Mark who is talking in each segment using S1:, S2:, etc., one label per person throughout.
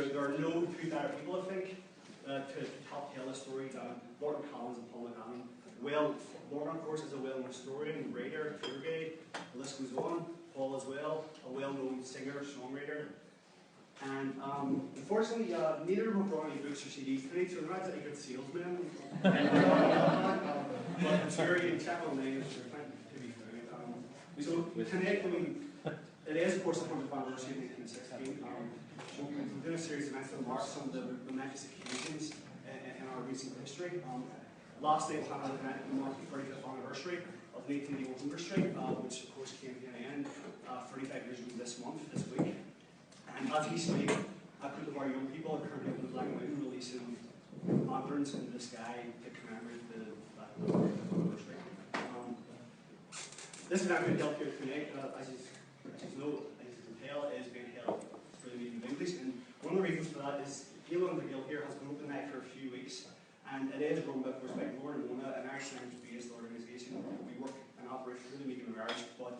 S1: there are no two better people, I think, to help tell the story than Lorcan Collins and Paul Adaim. Well, Lorcan, of course, is a well-known historian, writer, tour guide, the list goes on. Paul as well, a well-known singer, songwriter. And unfortunately, neither of them brought any books or CDs today, so they're not exactly good salesmen. But I'm sure you can check online if there's plenty to be found. So tonight, I mean, it is, of course, the 100th anniversary of 1916. We're doing a series of events that mark some of the momentous occasions in our recent history. Last night we had an event that marked the 35th anniversary of the 1881 Hunger Strike, which of course came to an end 35 years ago this week. And as we speak, a group of our young people are currently up in the Black Mountain releasing lanterns into the sky to commemorate the 35th anniversary. This event being held here tonight, as you can tell, is being held for the medium of English. And one of the reasons for that is Holland here has been open now for a few weeks. And it is run by, of course, by Lorcan, an Irish-based organisation. We work and operate through the medium of Irish, but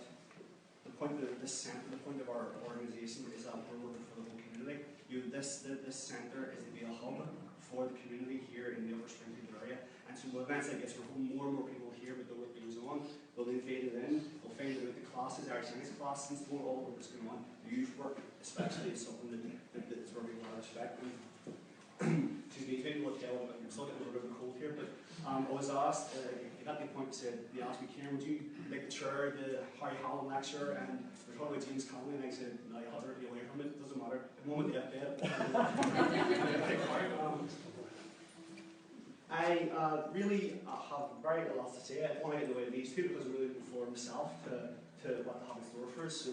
S1: the point of this centre, the point of our organisation is that we're working for the whole community. This centre is to be a hub for the community here in the Upper Springfield area. And so with events like this, we're hoping more and more people here with the work that goes on. They'll be invited in, they'll find out the classes, Irish science classes, and all of what's going on. The youth work, especially, is something that's where we want to respect. Excuse me, maybe we'll tell them, I'm still getting a little bit of a cold here, but I was asked, at the point they asked me, Kieran, would you like to chair the Holland lecture? And we're talking about James Connolly, and I said, no, you have to be away from it, it doesn't matter. The moment they get bed. I really have very little else to say. I want to get the way of these two because I'm really looking forward myself to what they have in store for us. So,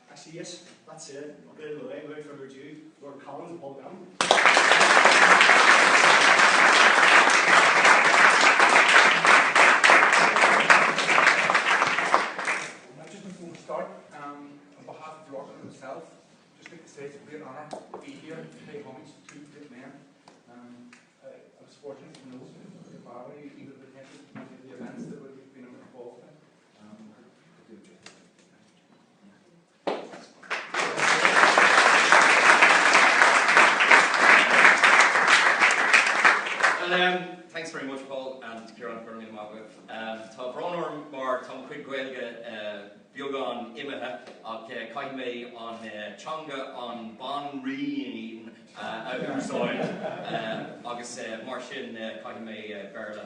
S1: actually, yes, that's it. I'll get it away. Without further ado, Lorcan Collins and Paul Adaim.
S2: Just before we start, on behalf of Lorcan himself, just like to say it's a great honour to be here to pay homage to two great men. I was fortunate to know the family, even the potential of the events that we've been involved in.
S3: Thanks very much, Paul, and Kieran for being involved with. Tá bhrónor mar Tom Craig Gaeilge Biogan Imetha ag Caithme on Chonga on Bon Reen Úsáid agus mar sin Caithme Berla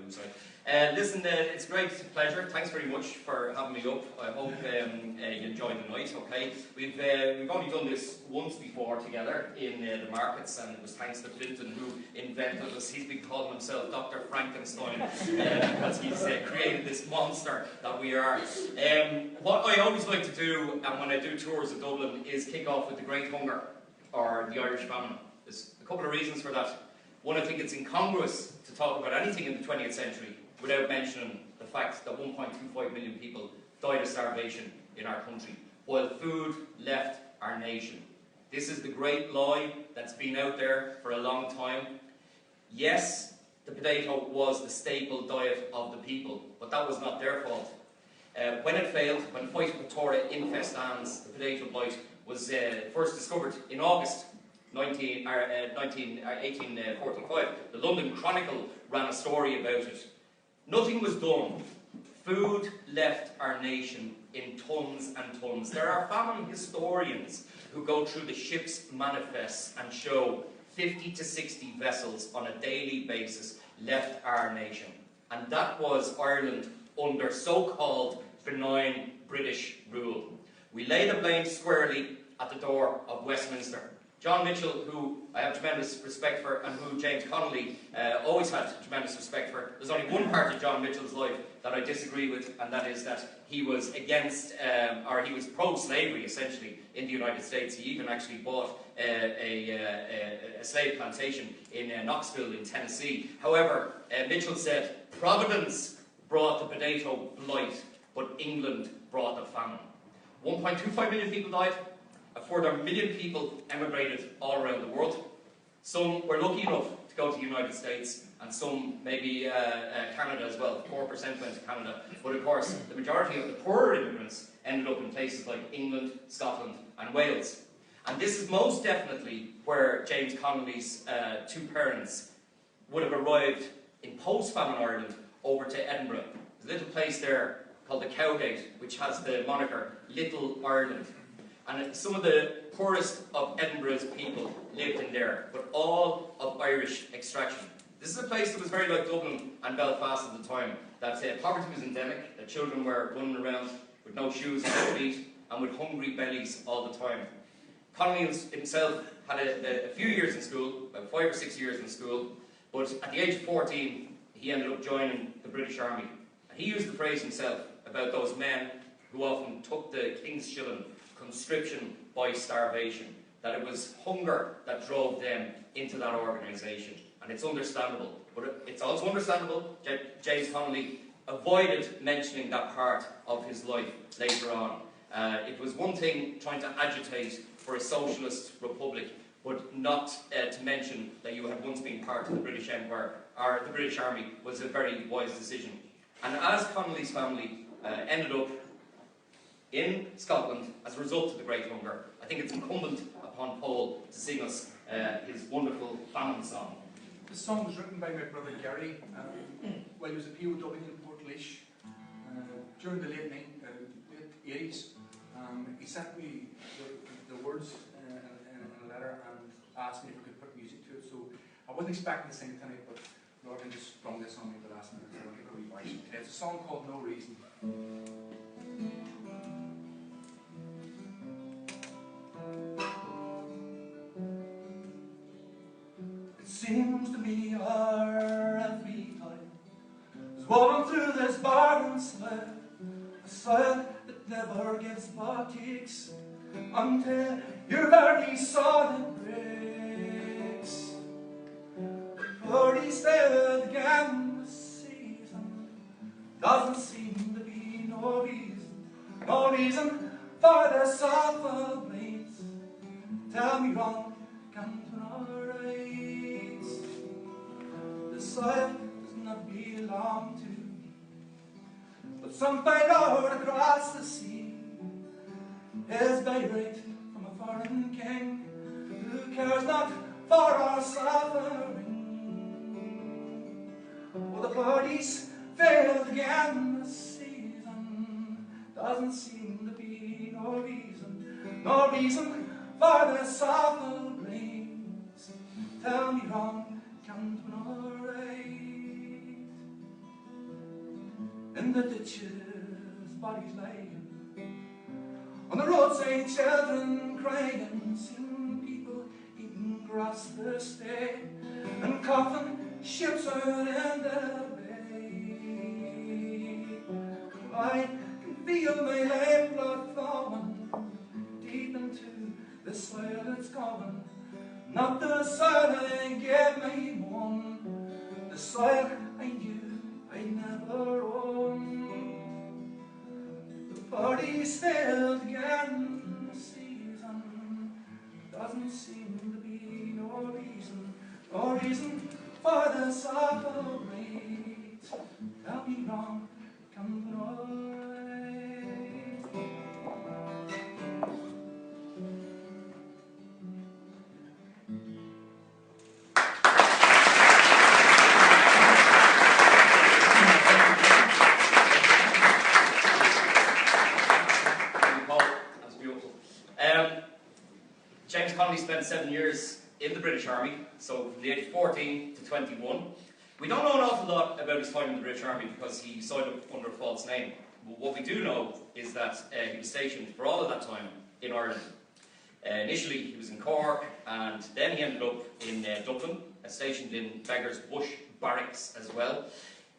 S3: Úsáid. Listen, it's a great pleasure. Thanks very much for having me up. I hope you enjoyed the night. Okay, we've only done this once before together in the markets, and it was thanks to Clinton who invented us. He's been calling himself Dr. Frankenstein because he's created this monster that we are. What I always like to do, and when I do tours of Dublin, is kick off with the Great Hunger or the Irish Famine. There's a couple of reasons for that. One, I think it's incongruous to talk about anything in the 20th century without mentioning the fact that 1.25 million people died of starvation in our country, while food left our nation. This is the great lie that's been out there for a long time. Yes, the potato was the staple diet of the people, but that was not their fault. When it failed, when Phytophthora infestans, the potato blight, was first discovered in August 1845, the London Chronicle ran a story about it. Nothing was done. Food left our nation in tons and tons. There are famine historians who go through the ship's manifests and show 50 to 60 vessels on a daily basis left our nation. And that was Ireland under so-called benign British rule. We lay the blame squarely at the door of Westminster. John Mitchell, who I have tremendous respect for, and who James Connolly always had tremendous respect for. There's only one part of John Mitchell's life that I disagree with, and that is that he was against, or he was pro-slavery, essentially, in the United States. He even actually bought a slave plantation in Knoxville in Tennessee. However, Mitchell said, Providence brought the potato blight, but England brought the famine. 1.25 million people died. A further million people emigrated all around the world. Some were lucky enough to go to the United States, and some maybe Canada as well. 4% went to Canada. But of course, the majority of the poorer immigrants ended up in places like England, Scotland and Wales. And this is most definitely where James Connolly's two parents would have arrived in post-famine Ireland over to Edinburgh. There's a little place there called the Cowgate, which has the moniker Little Ireland. And some of the poorest of Edinburgh's people lived in there, but all of Irish extraction. This is a place that was very like Dublin and Belfast at the time, that poverty was endemic, that children were running around with no shoes on their feet and with hungry bellies all the time. Connolly himself had a few years in school, about 5 or 6 years in school, but at the age of 14 he ended up joining the British Army. And he used the phrase himself about those men who often took the King's shilling, conscription by starvation, that it was hunger that drove them into that organisation. And it's understandable, but it's also understandable James Connolly avoided mentioning that part of his life later on. It was one thing trying to agitate for a socialist republic, but not to mention that you had once been part of the British Empire, or the British Army, was a very wise decision. And as Connolly's family ended up in Scotland as a result of the Great Hunger, I think it's incumbent upon Paul to sing us his wonderful famine song.
S2: This song was written by my brother Gary while he was a POW in Portlaoise during the late 80s. He sent me the words in a letter and asked me if we could put music to it. So I wasn't expecting to sing it tonight, but Lorcan just sprung this on me at the last minute, so I'll give it a wee version today. It's a song called No Reason. It seems to me our every time is walking through this barren soil, a soil that never gives but takes, until your very solid breaks. The party's failed again this season, doesn't seem to be no reason for this awful place. Tell me wrong, come to no right. The soil does not belong to me, but some fine lord across the sea is by right from a foreign king who cares not for our suffering. Well, the party's failed again this season, doesn't seem to be no reason for this awful blaze. Tell me wrong, come to no right. In the ditches, bodies lying, on the roadside, children crying, seeing people eating grass this day, and coughing ships out in the bay. I can feel my lifeblood flowing deep into the soil that's gone, not the soil I gave my mom, the soil I knew I never owned. The party's failed again this season, doesn't seem to be no reason for this awful rate. Tell me wrong, come to no right.
S3: James Connolly spent 7 years in the British Army, so from the age of 14 to 21. We don't know an awful lot about his time in the British Army because he signed up under a false name. But what we do know is that he was stationed for all of that time in Ireland. Initially he was in Cork, and then he ended up in Dublin, stationed in Beggar's Bush Barracks as well.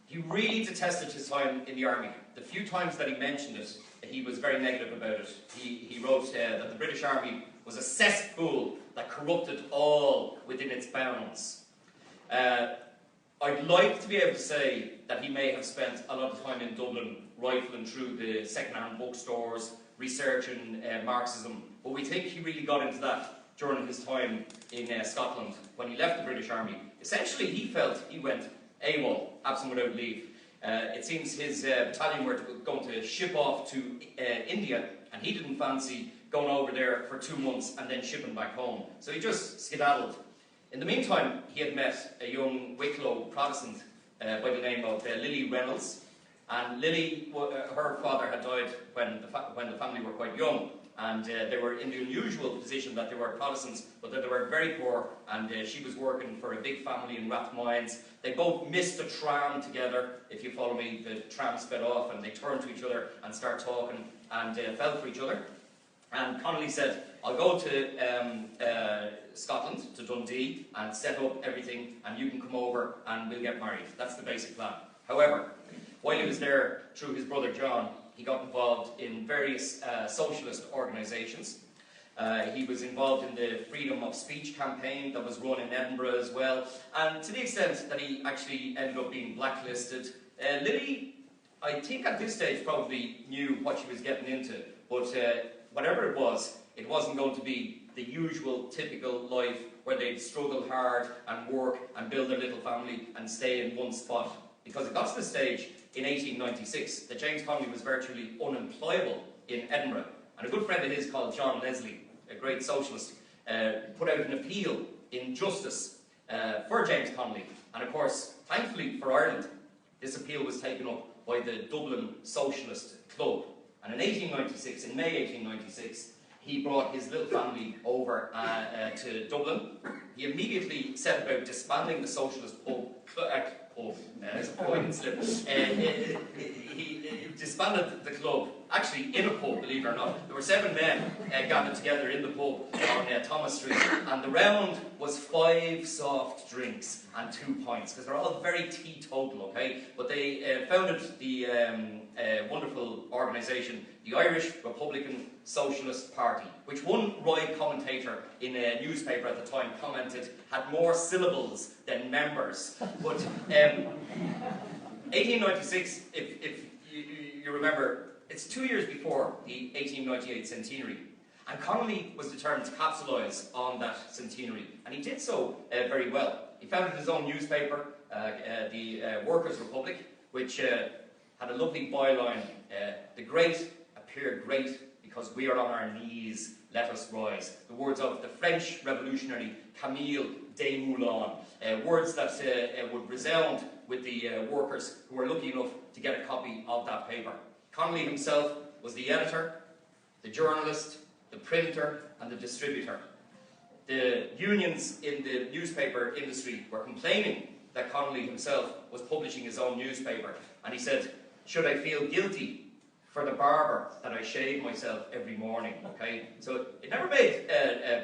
S3: He really detested his time in the army. The few times that he mentioned it, he was very negative about it. He wrote that the British Army was a cesspool that corrupted all within its bounds. I'd like to be able to say that he may have spent a lot of time in Dublin rifling through the second-hand bookstores, researching Marxism, but we think he really got into that during his time in Scotland. When he left the British Army, essentially he felt he went AWOL, absent without leave. It seems his battalion were going to ship off to India, and he didn't fancy going over there for 2 months and then shipping back home. So he just skedaddled. In the meantime, he had met a young Wicklow Protestant by the name of Lily Reynolds. And Lily, her father had died when the family were quite young. And they were in the unusual position that they were Protestants, but that they were very poor, and she was working for a big family in Rathmines. They both missed the tram together, if you follow me. The tram sped off, and they turned to each other and started talking, and fell for each other. And Connolly said, I'll go to Scotland, to Dundee, and set up everything, and you can come over and we'll get married. That's the basic plan. However, while he was there, through his brother John, he got involved in various socialist organisations. He was involved in the freedom of speech campaign that was run in Edinburgh as well. And to the extent that he actually ended up being blacklisted, Lily, I think at this stage, probably knew what she was getting into. But whatever it wasn't going to be the usual, typical life where they'd struggle hard and work and build their little family and stay in one spot. Because it got to the stage in 1896 that James Connolly was virtually unemployable in Edinburgh. And a good friend of his called John Leslie, a great socialist, put out an appeal in justice for James Connolly. And of course, thankfully for Ireland, this appeal was taken up by the Dublin Socialist Club. And in 1896, in May 1896, he brought his little family over to Dublin. He immediately set about disbanding the socialist pub. There's a point slip. He disbanded the club, actually in a pub, believe it or not. There were 7 men gathered together in the pub on Thomas Street, and the round was 5 soft drinks and 2 pints, because they're all very teetotal, okay? But they founded the wonderful organisation, the Irish Republican Socialist Party, which one Roy commentator in a newspaper at the time commented had more syllables than members. But 1896, if you remember, it's 2 years before the 1898 centenary. And Connolly was determined to capitalise on that centenary, and he did so very well. He founded his own newspaper, the Workers' Republic, which had a lovely byline, the great appear great because we are on our knees, let us rise. The words of the French revolutionary Camille Desmoulins, words that would resound with the workers who were lucky enough to get a copy of that paper. Connolly himself was the editor, the journalist, the printer, and the distributor. The unions in the newspaper industry were complaining that Connolly himself was publishing his own newspaper, and he said, should I feel guilty for the barber that I shave myself every morning, okay? So it never made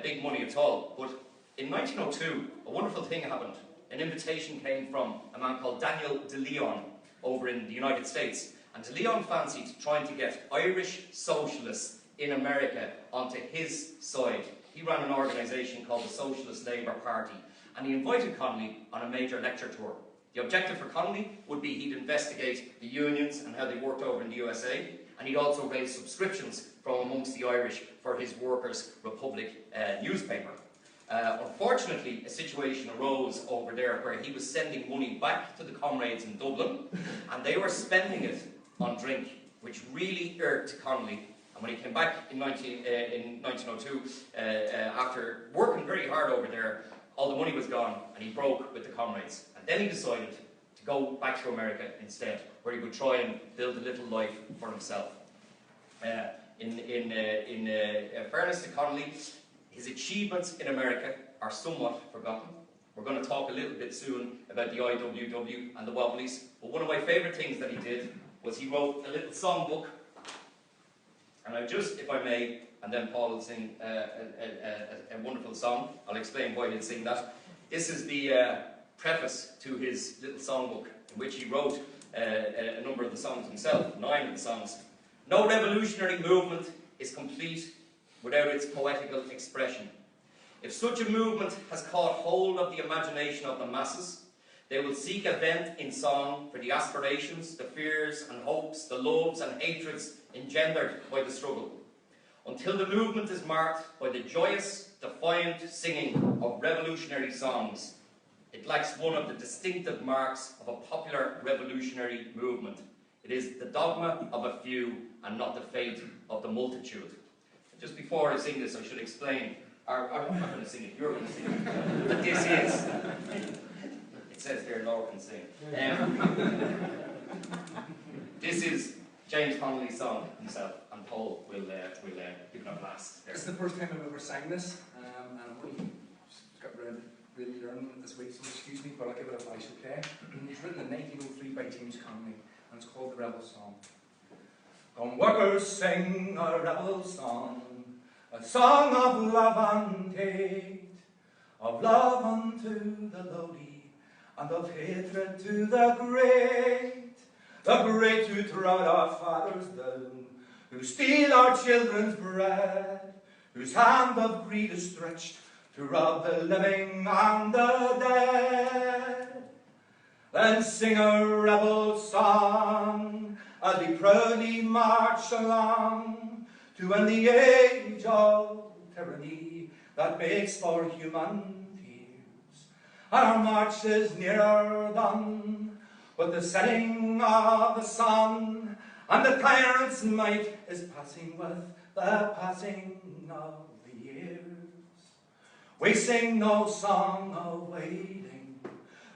S3: big money at all, but in 1902, a wonderful thing happened. An invitation came from a man called Daniel de Leon over in the United States, and de Leon fancied trying to get Irish socialists in America onto his side. He ran an organisation called the Socialist Labour Party, and he invited Connolly on a major lecture tour. The objective for Connolly would be he'd investigate the unions and how they worked over in the USA, and he'd also raise subscriptions from amongst the Irish for his Workers' Republic newspaper. Unfortunately, a situation arose over there where he was sending money back to the comrades in Dublin, and they were spending it on drink, which really irked Connolly. And when he came back in 1902, after working very hard over there, all the money was gone, and he broke with the comrades. And then he decided to go back to America instead, where he would try and build a little life for himself. In fairness to Connolly, his achievements in America are somewhat forgotten. We're going to talk a little bit soon about the IWW and the Wobblies, but one of my favourite things that he did was he wrote a little songbook, and I just, if I may, and then Paul will sing a wonderful song. I'll explain why he'll sing that. This is the preface to his little songbook, in which he wrote a number of the songs himself, 9 of the songs. No revolutionary movement is complete without its poetical expression. If such a movement has caught hold of the imagination of the masses, they will seek a vent in song for the aspirations, the fears and hopes, the loves and hatreds engendered by the struggle. Until the movement is marked by the joyous, defiant singing of revolutionary songs, it lacks one of the distinctive marks of a popular revolutionary movement. It is the dogma of a few and not the faith of the multitude. just before I sing this, I should explain, or I'm not going to sing it, you're going to sing it, that this is, it says there, Lorcan sing. This is James Connolly's song himself, and Paul will give it a blast.
S2: This is the first time I've ever sang this, and I've only just got really learning it this week, so excuse me, but I'll give it a flash, okay? It was written in 1903 by James Connolly, and it's called The Rebel Song. Come workers, sing a rebel song, a song of love and hate, of love unto the lowly, and of hatred to the great who trod our fathers down, who steal our children's bread, whose hand of greed is stretched to rob the living and the dead. Then sing a rebel song as we proudly march along to end the age of tyranny that makes for human tears. And our march is nearer done with the setting of the sun, and the tyrant's might is passing with the passing of the years. We sing no song of waiting,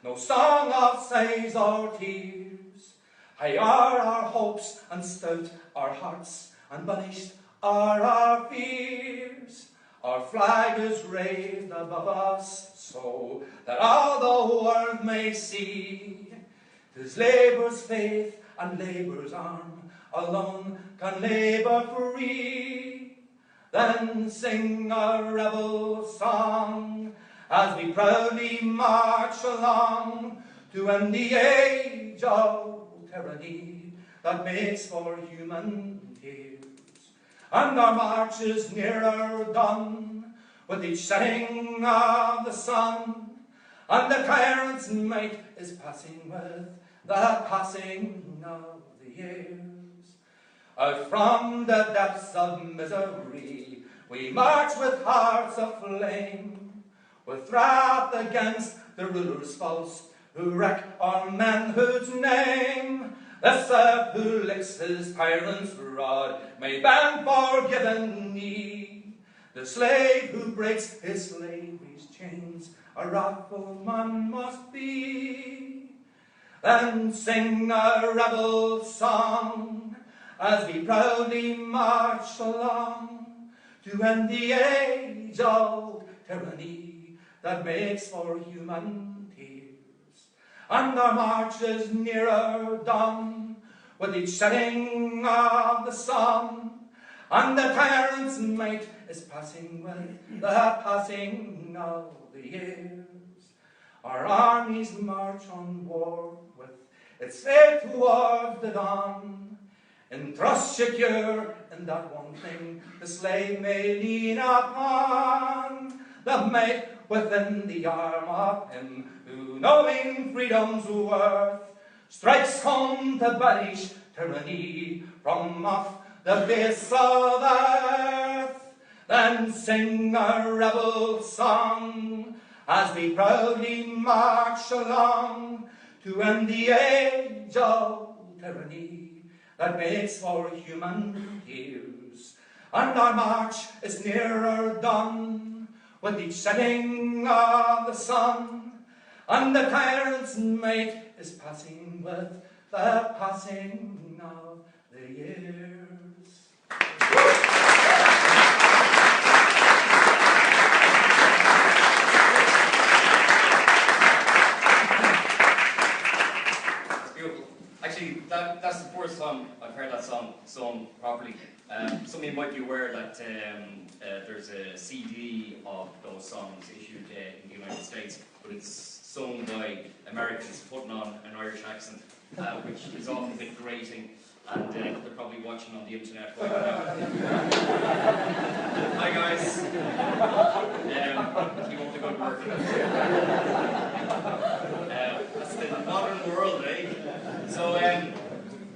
S2: no song of sighs or tears. High are our hopes and stout our hearts, and banished are our fears. Our flag is raised above us so that all the world may see. 'Tis labour's faith and labour's arm alone can labour free. Then sing a rebel song as we proudly march along to end the age of tyranny that makes for human tears. And our march is nearer done with each setting of the sun, and the tyrant's might is passing with the passing of the years. Out from the depths of misery we march with hearts aflame, with wrath against the rulers false who wreck our manhood's name. The serf who licks his tyrant's rod may bend forgiven knee. The slave who breaks his slavery's chains a wrathful man must be. Then sing a rebel song as we proudly march along to end the age of tyranny that makes for human tears. And our march is nearer done with each setting of the sun, and the tyrant's might is passing with the passing of the years. Our armies march on war with its fate towards the dawn, in trust secure in that one thing the slave may lean upon, the might within the arm of him who, knowing freedom's worth, strikes home to banish tyranny from off the face of earth. Then sing a rebel song as we proudly march along to end the age of tyranny that makes for human tears. And our march is nearer done with each setting of the sun, and the tyrant's might is passing with the passing of the years.
S3: Actually, that's the first time I've heard that song sung properly. Some of you might be aware that there's a CD of those songs issued in the United States, but it's sung by Americans putting on an Irish accent, which is often a bit grating, and they're probably watching on the internet right now. Hi guys, keep up the good work. That's the modern world, eh? So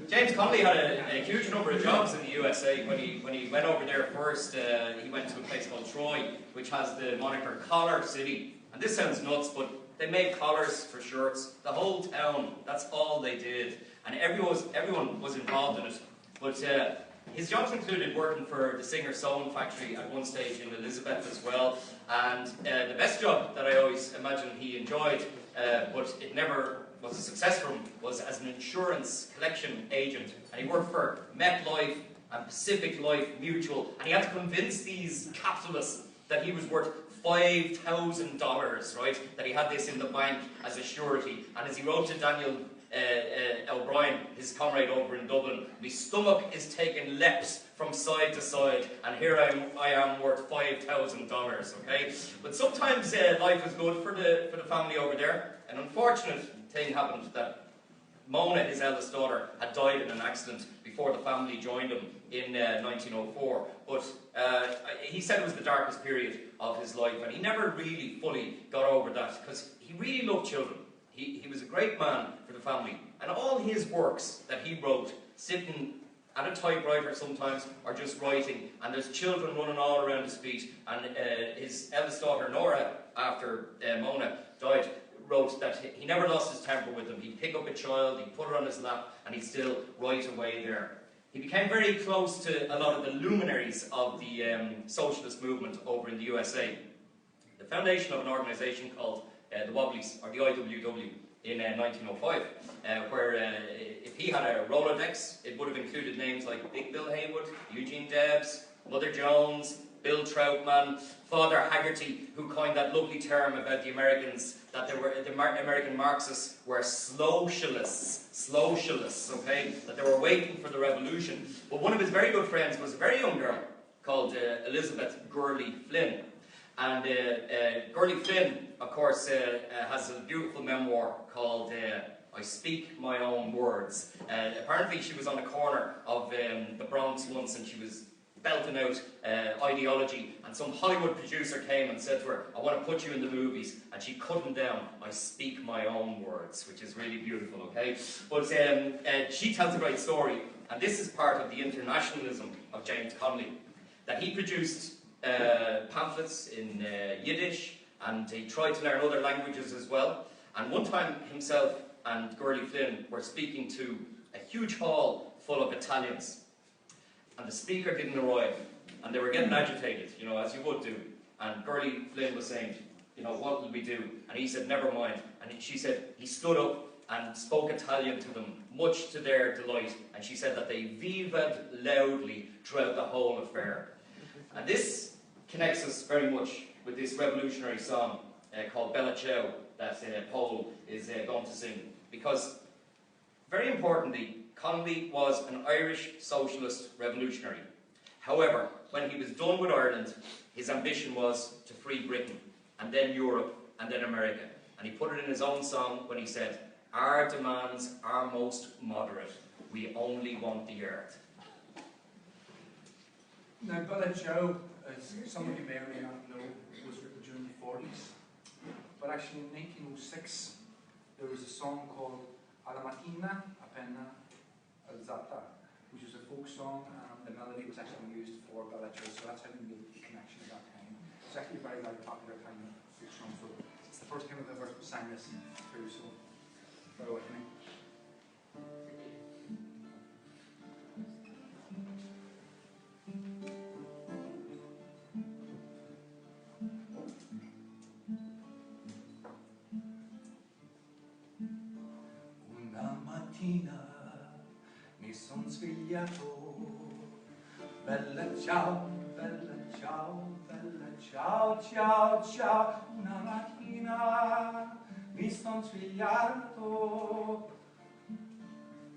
S3: James Connolly had a huge number of jobs in the USA. When he went over there first, he went to a place called Troy, which has the moniker Collar City. And this sounds nuts, but they made collars for shirts. The whole town, that's all they did. And everyone was involved in it. But His jobs included working for the Singer Sewing Factory at one stage in Elizabeth as well, and the best job that I always imagined he enjoyed, but it never was a success for him, was as an insurance collection agent. And he worked for MetLife and Pacific Life Mutual, and he had to convince these capitalists that he was worth $5,000, right? That he had this in the bank as a surety. And as he wrote to Daniel O'Brien, his comrade over in Dublin, my stomach is taking leaps from side to side, and here I am worth $5,000. Okay, but sometimes life is good for the family over there. An unfortunate thing happened that Mona, his eldest daughter, had died in an accident before the family joined him in 1904. But he said it was the darkest period of his life, and he never really fully got over that because he really loved children. He was a great man for the family, and all his works that he wrote, sitting at a typewriter sometimes, or just writing, and there's children running all around his feet, and his eldest daughter Nora, after Mona died, wrote that he never lost his temper with them. He'd pick up a child, he'd put it on his lap, and he'd still write away there. He became very close to a lot of the luminaries of the socialist movement over in the USA. The foundation of an organisation called the Wobblies, or the IWW, in 1905, where if he had a Rolodex, it would have included names like Big Bill Haywood, Eugene Debs, Mother Jones, Bill Troutman, Father Haggerty, who coined that lovely term about the Americans, that the American Marxists were slowcialists, okay, that they were waiting for the revolution. But one of his very good friends was a very young girl called Elizabeth Gurley Flynn. And Gurley Flynn, of course, has a beautiful memoir called I Speak My Own Words. Apparently she was on the corner of the Bronx once, and she was belting out ideology, and some Hollywood producer came and said to her, I want to put you in the movies, and she cut him down, I speak my own words, which is really beautiful, okay? But she tells a great story, and this is part of the internationalism of James Connolly, that he produced pamphlets in Yiddish, and he tried to learn other languages as well. And one time himself and Gurley Flynn were speaking to a huge hall full of Italians, and the speaker didn't arrive, and they were getting agitated, you know, as you would do. And Gurley Flynn was saying, you know, what will we do? And he said, never mind. And she said, he stood up and spoke Italian to them, much to their delight. And she said that they vivaed loudly throughout the whole affair. And this connects us very much with this revolutionary song called Bella Ciao that Paul is going to sing. Because, very importantly, Connolly was an Irish socialist revolutionary. However, when he was done with Ireland, his ambition was to free Britain, and then Europe, and then America. And he put it in his own song when he said, our demands are most moderate. We only want the earth.
S2: Now, Bella Ciao, as some of you may or may not know, was written during the 40s. But actually in 1906, there was a song called Alla mattina appena alzata, which was a folk song, and the melody was actually used for Bella Ciao, so that's how we made the connection at that time. It's actually a very, very popular kind of folk song, so it's the first time I've ever sang this through, so bear with me. Mi son svegliato, bella ciao, bella ciao, bella ciao, ciao, ciao. Una mattina mi son svegliato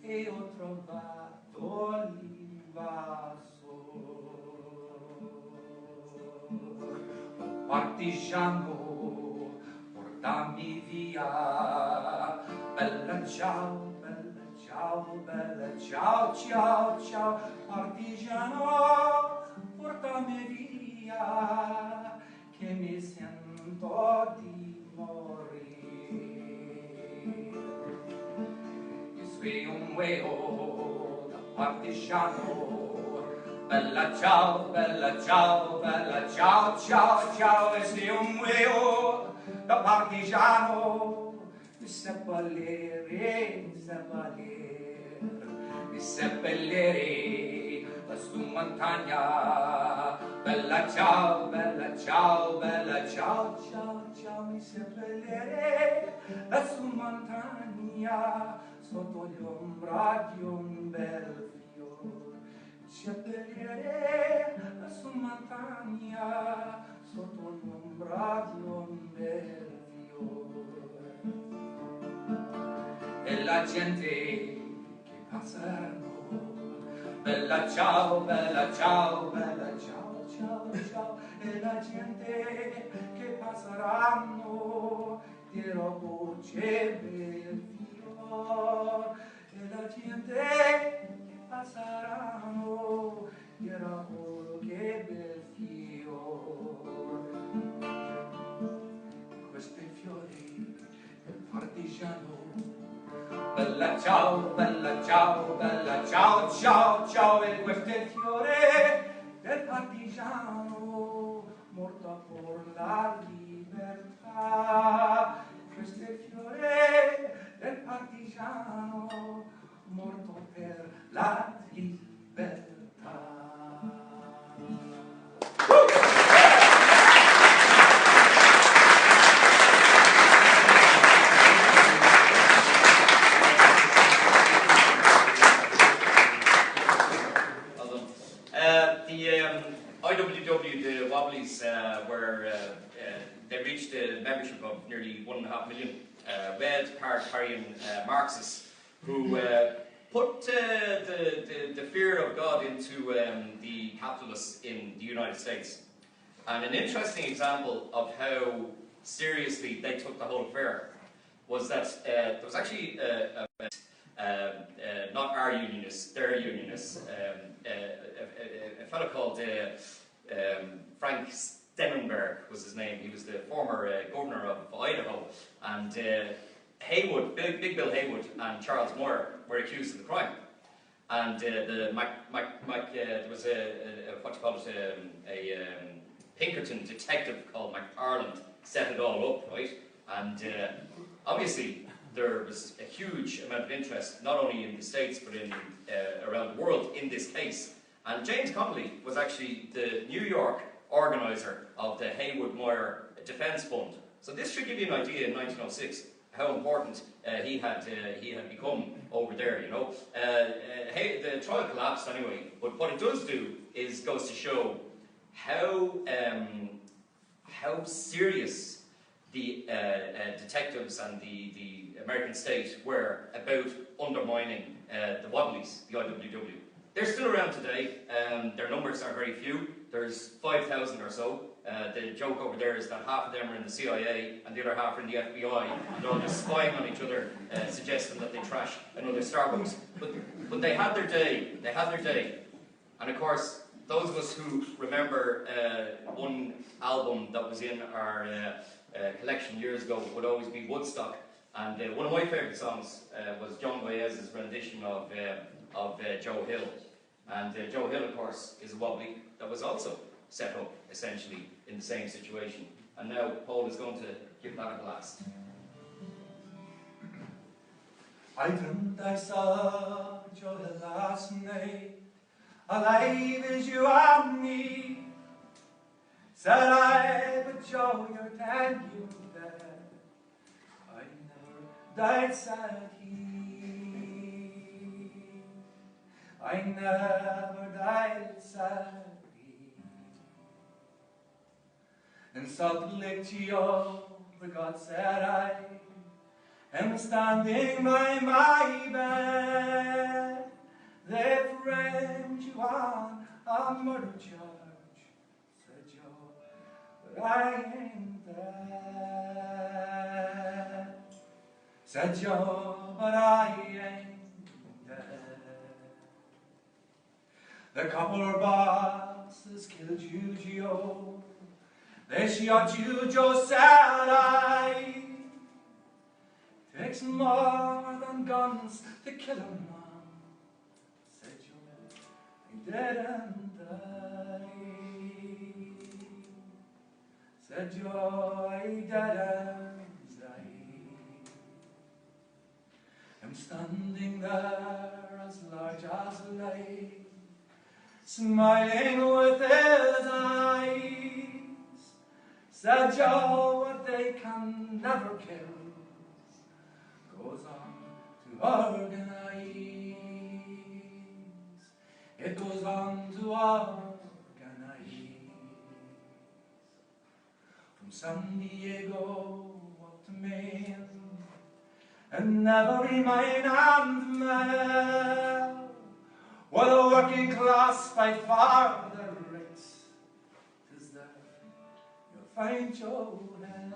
S2: e ho trovato l'invaso. Oh partigiano, portami via, bella ciao. Ciao, bella, ciao, ciao, ciao, partigiano, portami via, che mi sento di morire. Io sono un uomo da partigiano, bella ciao, bella ciao, bella ciao, ciao, ciao, e sono un uomo da partigiano, mi seppellere, mi seppellere, mi seppellere su montagna. Bella ciao, bella ciao, bella ciao, ciao, ciao, mi seppellirei su montagna, sotto l'ombra di un bel fior. Seppellirei su montagna, sotto l'ombra di un bel fior. E la gente che passano, bella ciao, bella ciao, bella ciao, ciao, ciao, e la gente che passeranno, dirò voce bel fior, e la gente che passeranno, dirò che bel fior. Questi fiori del partigiano, bella ciao, bella ciao, bella ciao, ciao, ciao, e questo è il fiore del partigiano, morto per la libertà. Questo è il fiore del partigiano, morto per la libertà.
S3: IWW, the Wobblies, they reached a membership of nearly 1.5 million red card-carrying Marxists who put the fear of God into the capitalists in the United States. And an interesting example of how seriously they took the whole affair was that there was actually not our unionists, their unionists, a fellow called Frank Stenenberg was his name. He was the former governor of Idaho, and Haywood, Big Bill Haywood, and Charles Moore were accused of the crime. And there was a Pinkerton detective called McFarland set it all up, right? And obviously there was a huge amount of interest, not only in the States but in around the world in this case. And James Connolly was actually the New York organizer of the Haywood-Moore Defence Fund. So this should give you an idea in 1906 how important he had become over there, you know. The trial collapsed anyway, but what it does do is goes to show how serious the detectives and the American state were about undermining the Wobblies, the IWW. They're still around today. Their numbers are very few. There's 5,000 or so. The joke over there is that half of them are in the CIA and the other half are in the FBI. And they're all just spying on each other, suggesting that they trash another Starbucks. But they had their day. They had their day. And of course, those of us who remember one album that was in our collection years ago would always be Woodstock. And one of my favourite songs was John Baez's rendition of Joe Hill. And Joe Hill, of course, is a Wobbly that was also set up, essentially, in the same situation. And now Paul is going to give that a blast.
S2: I dreamt I saw Joe Hill last night, alive as you and me. Said I, but Joe, you're dead, you're dead. I never died, said he. I never died, said he. In Salt Lake, Jehovah, God said I am standing by my bed. They framed you on a murder charge, said Joe, but I ain't dead. Said Joe, but I ain't dead. The couple bosses killed you, Joe. They shot you, Joe, said I. Takes more than guns to kill a man, said Joe, I didn't die. Said Joe, I didn't die. I'm standing there as large as life, smiling with his eyes. Said Joe, what they can never kill goes on to organize. It goes on to organize. From San Diego up to Maine, and every mine and mile, while the working class fight for their rights, 'tis there you'll find Joe Hill.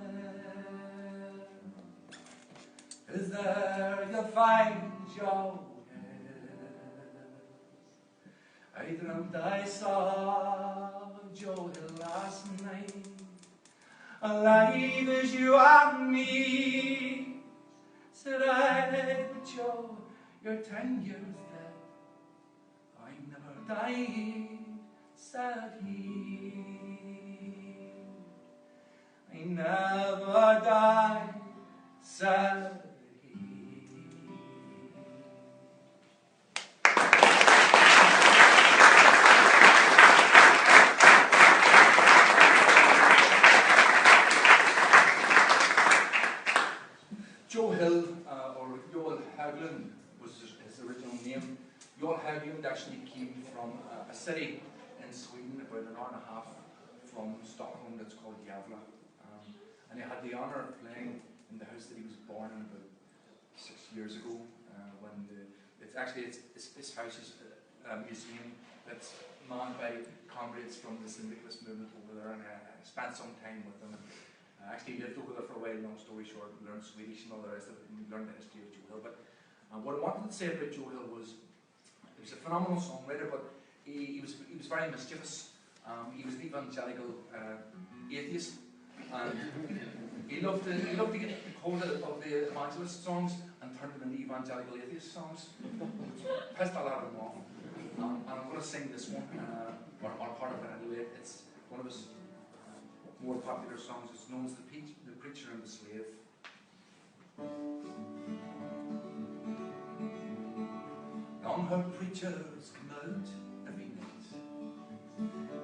S2: 'Tis there you'll find Joe Hill. I dreamt I saw Joe Hill last night, alive as you and me. Said I, but Joe, you're 10 years dead. I never died, said he. I never died, said he. Joe Hill, or Joel Haglund, was his original name. Joel Haglund actually came from a city in Sweden, about an hour and a half from Stockholm, that's called Gävle. And he had the honour of playing in the house that he was born in about 6 years ago. This house is a museum that's manned by comrades from the syndicalist movement over there, and I spent some time with them. I actually lived over there for a while, long story short, learned Swedish and all the rest of it, and learned the history of Joe Hill. But what I wanted to say about Joe Hill was, he was a phenomenal songwriter, but he was very mischievous. He was an evangelical atheist, and he loved to get hold of the evangelist songs and turn them into evangelical atheist songs, which pissed a lot of them off. And I'm going to sing this one, or part of it anyway. It's one of his more popular songs. It's known as The Preacher and the Slave. Long-haired preachers come out every night.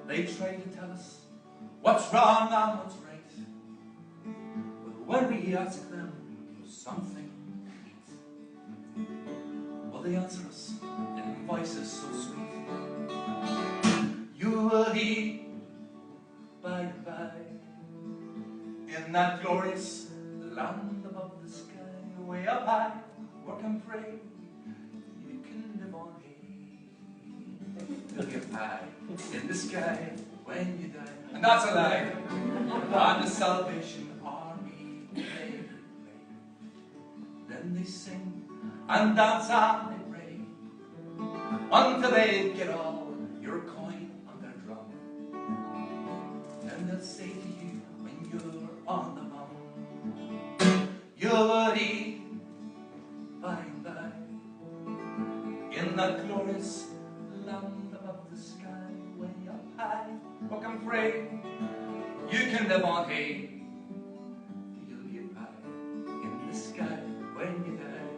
S2: They try to tell us what's wrong and what's right. But when we ask them for something to eat, well, they answer us in voices so sweet. You will eat by and by in that glorious land above the sky, way up high, work and pray. You can live on hay till you're high in the sky when you die. And that's a lie. And the Salvation Army play. Then they sing and dance and they pray until they get all your coin on their drum. And they'll say to you when you're on the bum, you'll eat by and by in that glorious land above the sky, way up high. Work and pray, you can live on hay. You'll get by in the sky when you die.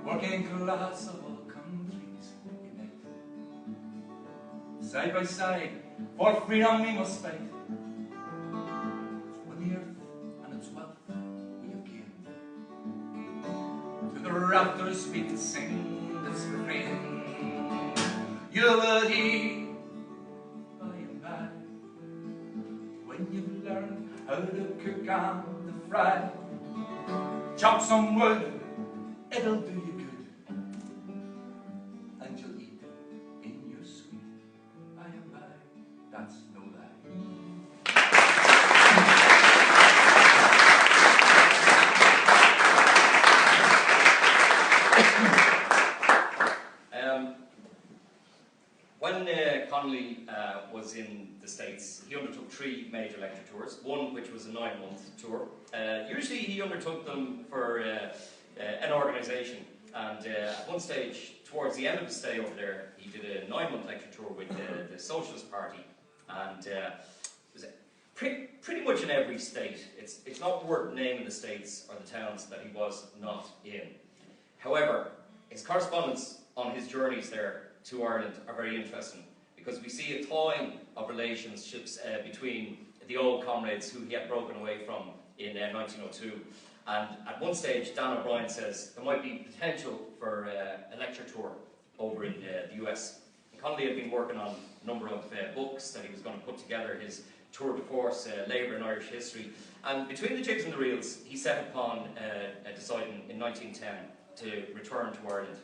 S2: Working class of all countries unite. Side by side, for freedom we must fight. When the earth and its wealth we have gained, to the rafters we can sing this refrain. You will eat by and by when you've learned how to cook and to fry. Chop some wood, it'll do you good, and you'll eat in your sweet by and by. That's no lie.
S3: When Connolly was in the States, he undertook 3 major lecture tours, one which was a 9-month tour. Usually he undertook them for an organisation, and at one stage, towards the end of his stay over there, he did a 9-month lecture tour with the Socialist Party, and it was pretty much in every state. It's not worth naming the states or the towns that he was not in. However, his correspondence on his journeys there to Ireland are very interesting, because we see a thawing of relationships between the old comrades who he had broken away from in 1902. And at one stage, Dan O'Brien says there might be potential for a lecture tour over in the US. And Connolly had been working on a number of books that he was going to put together, his tour de force, Labour in Irish history. And between the jigs and the reels, he set upon deciding in 1910 to return to Ireland.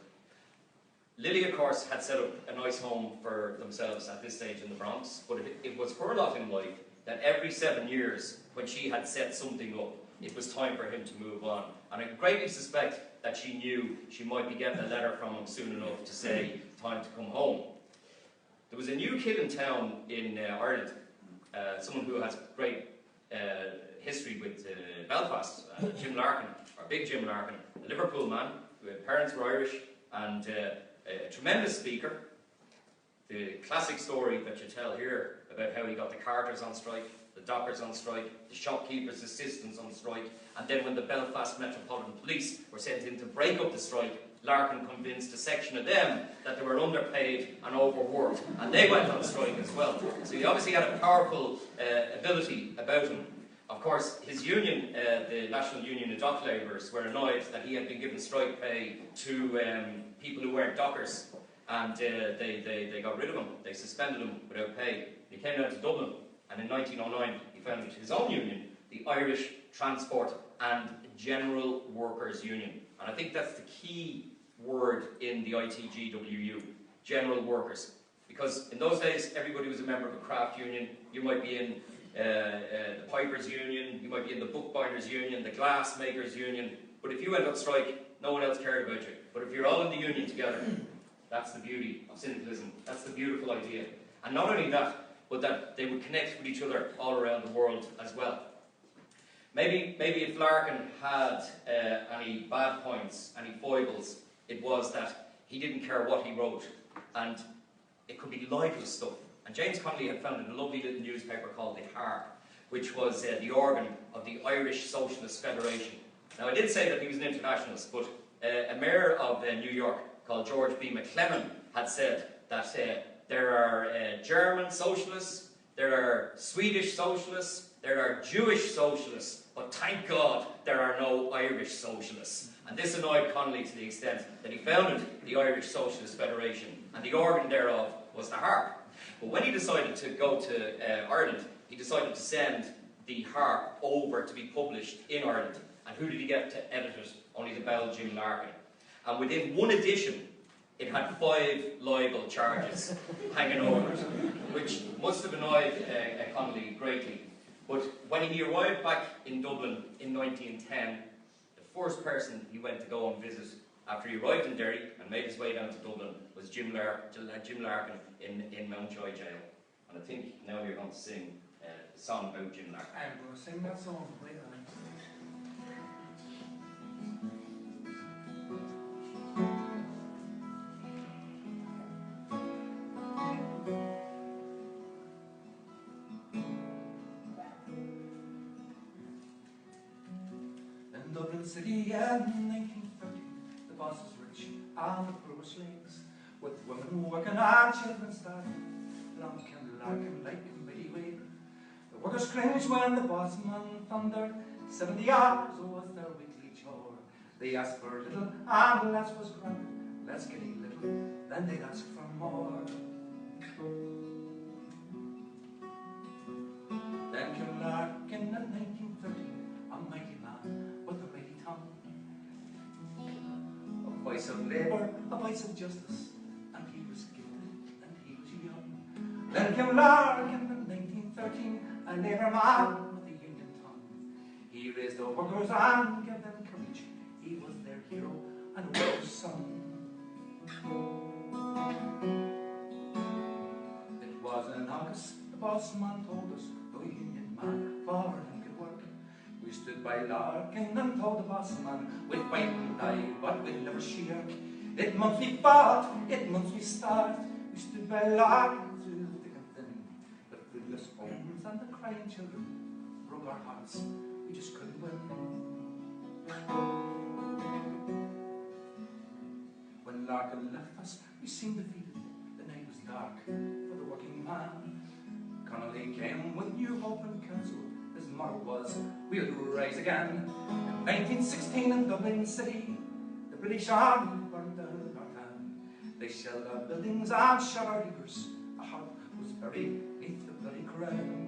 S3: Lily, of course, had set up a nice home for themselves at this stage in the Bronx, but it was her lot in life that every 7 years, when she had set something up, it was time for him to move on. And I greatly suspect that she knew she might be getting a letter from him soon enough to say, time to come home. There was a new kid in town in Ireland, someone who has great history with Belfast, Jim Larkin, or Big Jim Larkin, a Liverpool man, who had parents were Irish, and a tremendous speaker. The classic story that you tell here about how he got the carters on strike, the dockers on strike, the shopkeepers' assistants on strike, and then when the Belfast Metropolitan Police were sent in to break up the strike, Larkin convinced a section of them that they were underpaid and overworked, and they went on strike as well. So he obviously had a powerful ability about him. Of course, his union, the National Union of Dock Labourers, were annoyed that he had been given strike pay to people who weren't dockers, and they got rid of him. They suspended him without pay. He came down to Dublin, and in 1909 he founded his own union, the Irish Transport and General Workers Union. And I think that's the key word in the ITGWU, General Workers. Because in those days, everybody was a member of a craft union. You might be in the Pipers Union, you might be in the Bookbinders Union, the Glassmakers Union, but if you went on strike, no one else cared about you. But if you're all in the union together, that's the beauty of syndicalism, that's the beautiful idea. And not only that, but that they would connect with each other all around the world as well. Maybe if Larkin had any bad points, any foibles, it was that he didn't care what he wrote, and it could be libelous stuff. And James Connolly had founded a lovely little newspaper called The Harp, which was the organ of the Irish Socialist Federation. Now, I did say that he was an internationalist, but a mayor of New York called George B. McClellan had said that there are German socialists, there are Swedish socialists, there are Jewish socialists, but thank God there are no Irish socialists. And this annoyed Connolly to the extent that he founded the Irish Socialist Federation, and the organ thereof was the harp. But when he decided to go to Ireland, he decided to send the harp over to be published in Ireland. And who did he get to edit it? Only the bell Jim Larkin. And within one edition, it had 5 libel charges hanging over it, which must have annoyed Connolly greatly. But when he arrived back in Dublin in 1910, the first person he went to go and visit after he arrived in Derry and made his way down to Dublin was Jim Larkin in Mountjoy Jail. And I think now you're going to sing a song about Jim Larkin.
S2: I'm going to sing that song later. In Dublin City in 1930, the boss was rich and the poor were slaves, with women working and children starving. Lorcan, Larkin, like a mighty wave. The workers cringed when the boss man thundered. 70 hours was their weekly chore. They asked for little and less was granted. Let's get a little, then they'd ask for more. Then came Larkin in 1930, a mighty man with a mighty tongue. A voice of labour, a voice of justice, and he was gifted and he was young. Then came Larkin in 1913, a labour man with a union tongue. He raised the workers and gave them courage. He was their hero and workers' son. It was in August, the boss man told us, no union man for him could work. We stood by Larkin and told the boss man, we'd bite and die, but we'd never shirk. 8 months we fought, 8 months we starved. We stood by Larkin through thick and thin. The foodless homes and the crying children broke our hearts, we just couldn't win. When Larkin left us, we seemed defeated. mark for the working man. Connolly came with new hope and counsel. His motto was, we'll rise again. In 1916 in Dublin City, the British Army burned down Lorcan. They shelled our buildings and shot our leaders. A heart was buried beneath the bloody crown.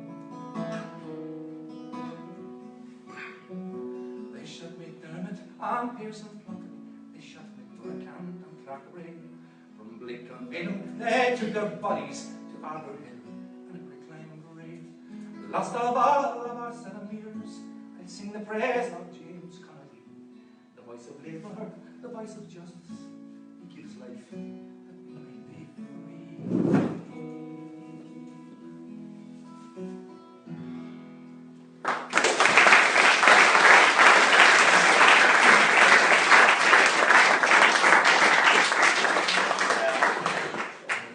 S2: They shot McDermott and Pearson Plunkett. They shot Lorcan and Clarkeray. From Blake and Maynham, they took their bodies to Arbor Hill and a reclaimed grave. Last of all of our 7 years, I sing the praise of James Connolly, the voice of labour, the voice of justice. He gives life that we may be free.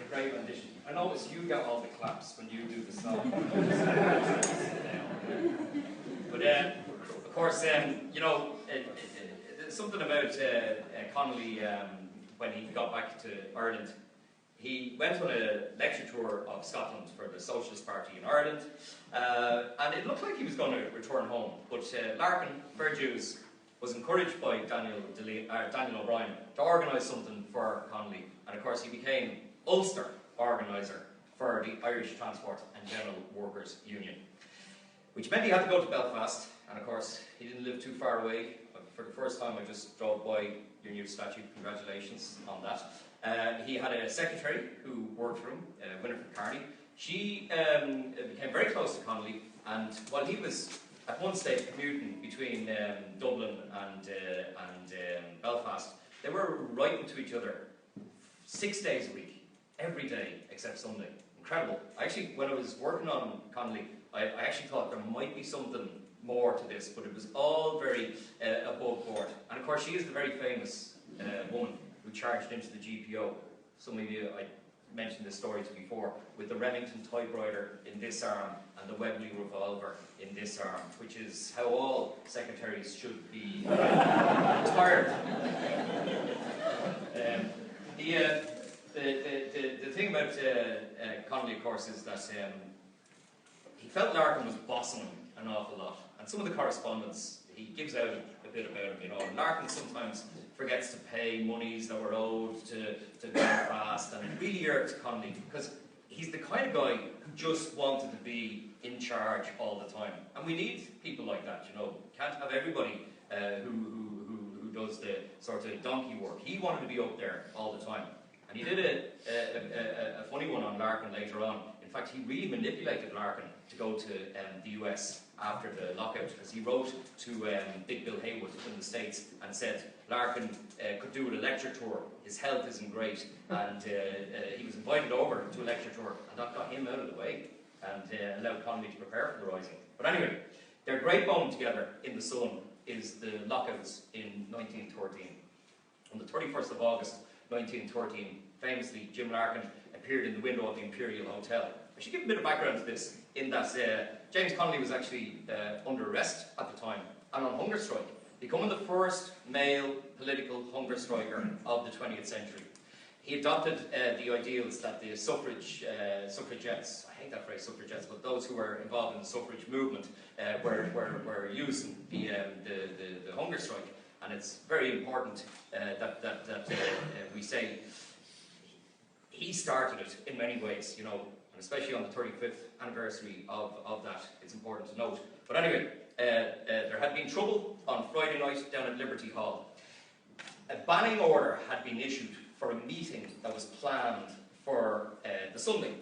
S3: Great rendition. I notice you get all the claps when you do the song. But of course, you know, there's something about Connolly when he got back to Ireland. He went on a lecture tour of Scotland for the Socialist Party in Ireland, and it looked like he was going to return home. But Lorcan, fair dues, was encouraged by Daniel O'Brien to organise something for Connolly, and of course he became Ulster organiser for the Irish Transport and General Workers Union, which meant he had to go to Belfast, and of course he didn't live too far away. For the first time I just drove by your new statue, congratulations on that. He had a secretary who worked for him, Winifred Carney. She became very close to Connolly, and while he was at one stage commuting between Dublin and Belfast, they were writing to each other 6 days a week, every day except Sunday. Incredible. Actually, when I was working on Connolly, I actually thought there might be something more to this, but it was all very above board. And of course, she is the very famous woman who charged into the GPO. Some of you, I mentioned this story to you before, with the Remington typewriter in this arm and the Webley revolver in this arm, which is how all secretaries should be attired. The thing about Connolly, of course, is that he felt Lorcan was bossing him an awful lot. And some of the correspondence, he gives out a bit about him, you know. And Lorcan sometimes forgets to pay monies that were owed to Belfast, and it really irked Connolly, because he's the kind of guy who just wanted to be in charge all the time. And we need people like that, you know. Can't have everybody who does the sort of donkey work. He wanted to be up there all the time. And he did a funny one on Lorcan later on. In fact, he really manipulated Lorcan to go to the US after the lockout, because he wrote to Big Bill Haywood in the States and said Lorcan could do a lecture tour, his health isn't great, and he was invited over to a lecture tour, and that got him out of the way and allowed Connolly to prepare for the rising. But anyway, their great moment together in the sun is the lockouts in 1913. On the 31st of August 1913, famously, Jim Lorcan appeared in the window of the Imperial Hotel. I should give a bit of background to this, in that James Connolly was actually under arrest at the time and on hunger strike, becoming the first male political hunger striker of the 20th century. He adopted the ideals that the suffragettes, I hate that phrase, suffragettes, but those who were involved in the suffrage movement were using the hunger strike. And it's very important that we say he started it in many ways, you know, and especially on the 35th anniversary of that, it's important to note. But anyway, there had been trouble on Friday night down at Liberty Hall. A banning order had been issued for a meeting that was planned for the Sunday,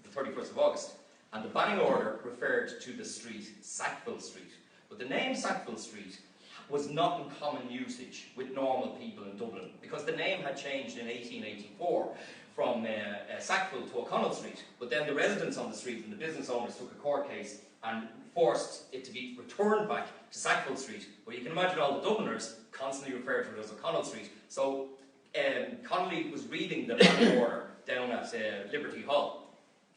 S3: the 31st of August. And the banning order referred to the street, Sackville Street. But the name Sackville Street was not in common usage with normal people in Dublin, because the name had changed in 1884 from Sackville to O'Connell Street. But then the residents on the street and the business owners took a court case and forced it to be returned back to Sackville Street. But you can imagine all the Dubliners constantly referred to it as O'Connell Street. So Connolly was reading the banning order down at Liberty Hall,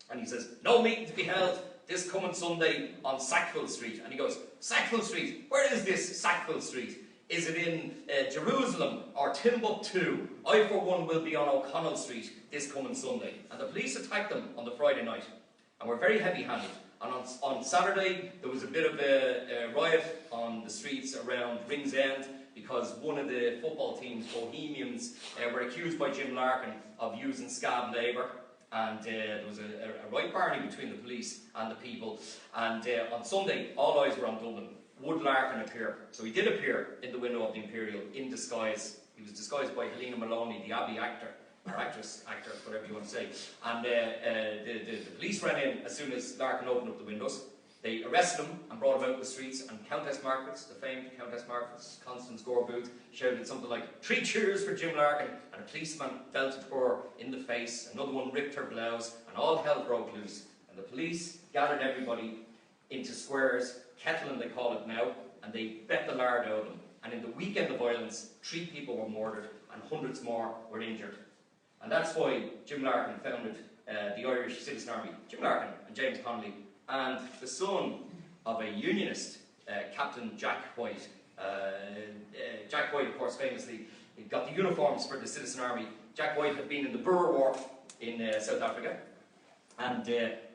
S3: and he says, "No meeting to be held this coming Sunday on Sackville Street." And he goes, "Sackville Street? Where is this Sackville Street?" Is it in Jerusalem or Timbuktu? I, for one, will be on O'Connell Street this coming Sunday. And the police attacked them on the Friday night. And were very heavy-handed. And on Saturday, there was a bit of a riot on the streets around Ringsend because one of the football team's Bohemians were accused by Jim Larkin of using scab labour. And there was a right barney between the police and the people. And on Sunday, all eyes were on Dublin. Would Larkin appear? So he did appear in the window of the Imperial in disguise. He was disguised by Helena Maloney, the Abbey actor, or actress, whatever you want to say. And the police ran in as soon as Larkin opened up the windows. They arrested him and brought him out the streets, and Countess Margaret, the famed Countess Margaret, Constance Gore-Booth, shouted something like, 3 cheers for Jim Larkin, and a policeman belted her in the face, another one ripped her blouse, and all hell broke loose. And the police gathered everybody into squares, Kettling they call it now, and they bet the lard out of them. And in the weekend of violence, 3 people were murdered, and hundreds more were injured. And that's why Jim Larkin founded the Irish Citizen Army. Jim Larkin and James Connolly, and the son of a unionist, Captain Jack White. Jack White, of course, famously got the uniforms for the Citizen Army. Jack White had been in the Boer War in South Africa, and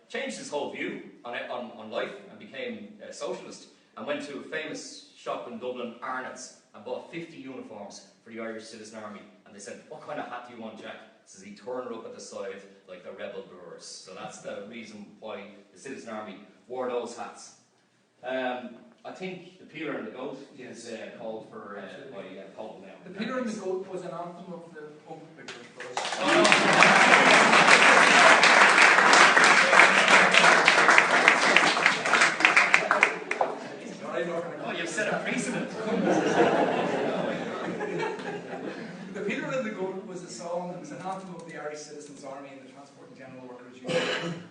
S3: changed his whole view on life and became a socialist, and went to a famous shop in Dublin, Arnott's, and bought 50 uniforms for the Irish Citizen Army. And they said, what kind of hat do you want, Jack? Says he turned her up at the side like the rebel Boers. So that's the reason why the Citizen Army wore those hats. I think the Peter and the Goat is called for by Paul now.
S2: The Peter and the Goat was an anthem of the punk picture for us.
S3: Oh, you've set a precedent.
S2: The Peter and the Goat was a song, it was an anthem of the Irish Citizens Army and the Transport and General Workers Union.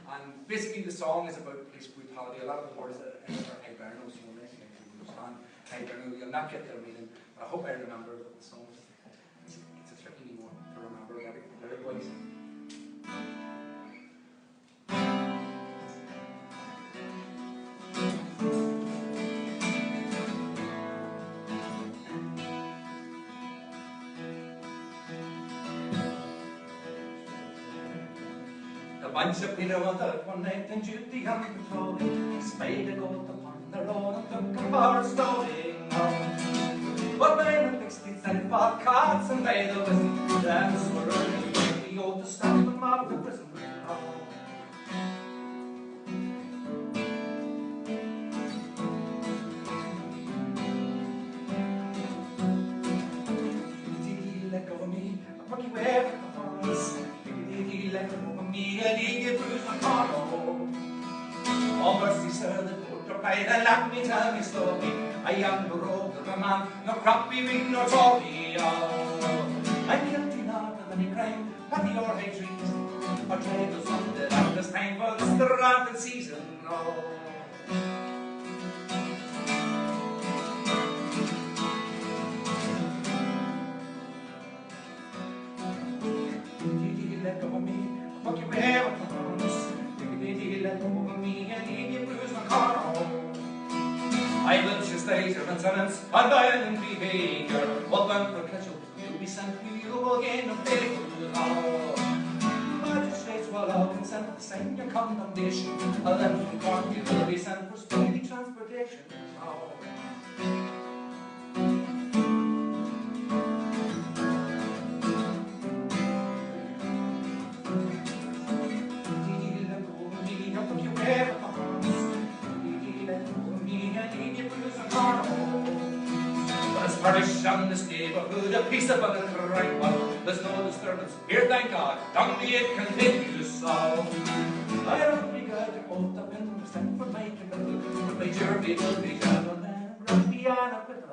S2: And basically the song is about police brutality. A lot of the words are Hibernos, you know, understand Hiberno, you'll not get their meaning. But I hope I remember the song. It's a tricky one to remember lyric-wise. A bunch of Peter went out one night in duty on patrolling, spied a goat upon the road and took a bar stoning home. But men and sticks and fought carts and made the whistle dance were early, the old to stop them out of prison. Let go of me, a monkey wave of horns. Let go of me, a league bruise my corner. Oh mercy, sir, the doctor cried and let me tell me story. I am the rogue of a man, no crappy ring nor Tory. I'm guilty not of any crime, petty or hatred. Our trade was funded at this time for the Stratford season. Oh. Let go of me, fuck you wherever it comes. Let go of me and leave you bruise my corner. I will just later and sentence on violent behaviour. What one for catch you'll be sent to you again of faithful law. Magistrates will all consent to sign your condemnation. A then from court you will be sent for speedy transportation. Oh. Parish and this neighbourhood, a peace of a crime. Well, there's no disturbance here, thank God. Down the it continues so. I don't regard your oath of him, sent for my committal. But my journey will be gentlemen, run beyond a bit of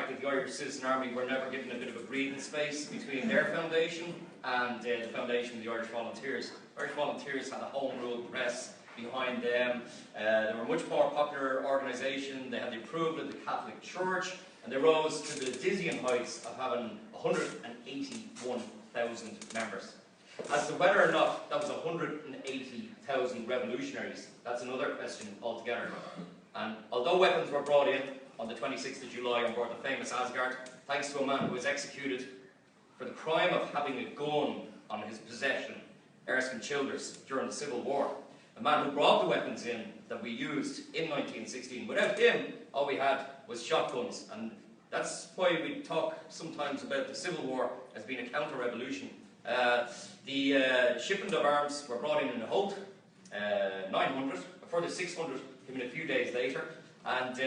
S3: fact that the Irish Citizen Army were never given a bit of a breathing space between their foundation and the foundation of the Irish Volunteers. Irish Volunteers had a home rule press behind them. They were a much more popular organisation. They had the approval of the Catholic Church, and they rose to the dizzying heights of having 181,000 members. As to whether or not that was 180,000 revolutionaries, that's another question altogether. And although weapons were brought in on the 26th of July on board the famous Asgard, thanks to a man who was executed for the crime of having a gun on his possession, Erskine Childers, during the Civil War. A man who brought the weapons in that we used in 1916. Without him, all we had was shotguns. And that's why we talk sometimes about the Civil War as being a counter-revolution. The shipment of arms were brought in a halt, 900, a further 600 came in a few days later, and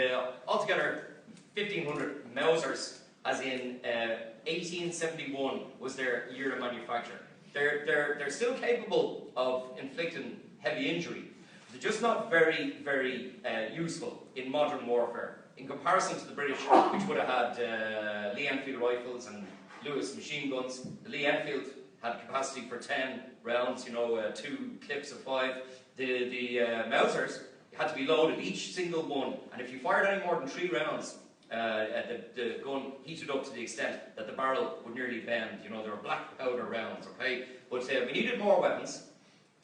S3: altogether 1,500 Mausers, as in 1871 was their year of manufacture. They're still capable of inflicting heavy injury. They're just not very, very useful in modern warfare. In comparison to the British, which would have had Lee Enfield rifles and Lewis machine guns, the Lee Enfield had capacity for 10 rounds, 2 clips of 5. The Mausers had to be loaded, each single one, and if you fired any more than 3 rounds, the gun heated up to the extent that the barrel would nearly bend. They were black powder rounds, okay? But we needed more weapons,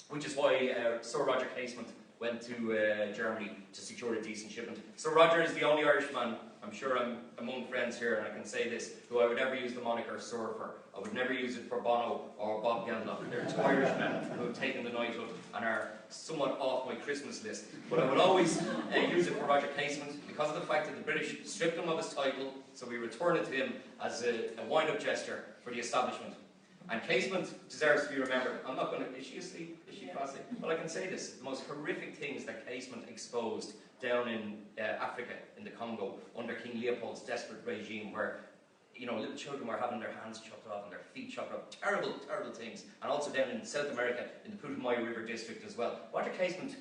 S3: which is why Sir Roger Casement went to Germany to secure a decent shipment. Sir Roger is the only Irishman, I'm sure I'm among friends here, and I can say this, who I would ever use the moniker Sir for. I would never use it for Bono or Bob Geldof. They're 2 Irishmen who have taken the knighthood and are somewhat off my Christmas list. But I would always use it for Roger Casement because of the fact that the British stripped him of his title, so we return it to him as a wind-up gesture for the establishment. And Casement deserves to be remembered. I'm not going to... Is she asleep? Is she classic? Well, I can say this. The most horrific things that Casement exposed down in Africa, in the Congo, under King Leopold's desperate regime, where little children were having their hands chopped off and their feet chopped off. Terrible, terrible things. And also down in South America, in the Putumayo River district as well. Roger Casement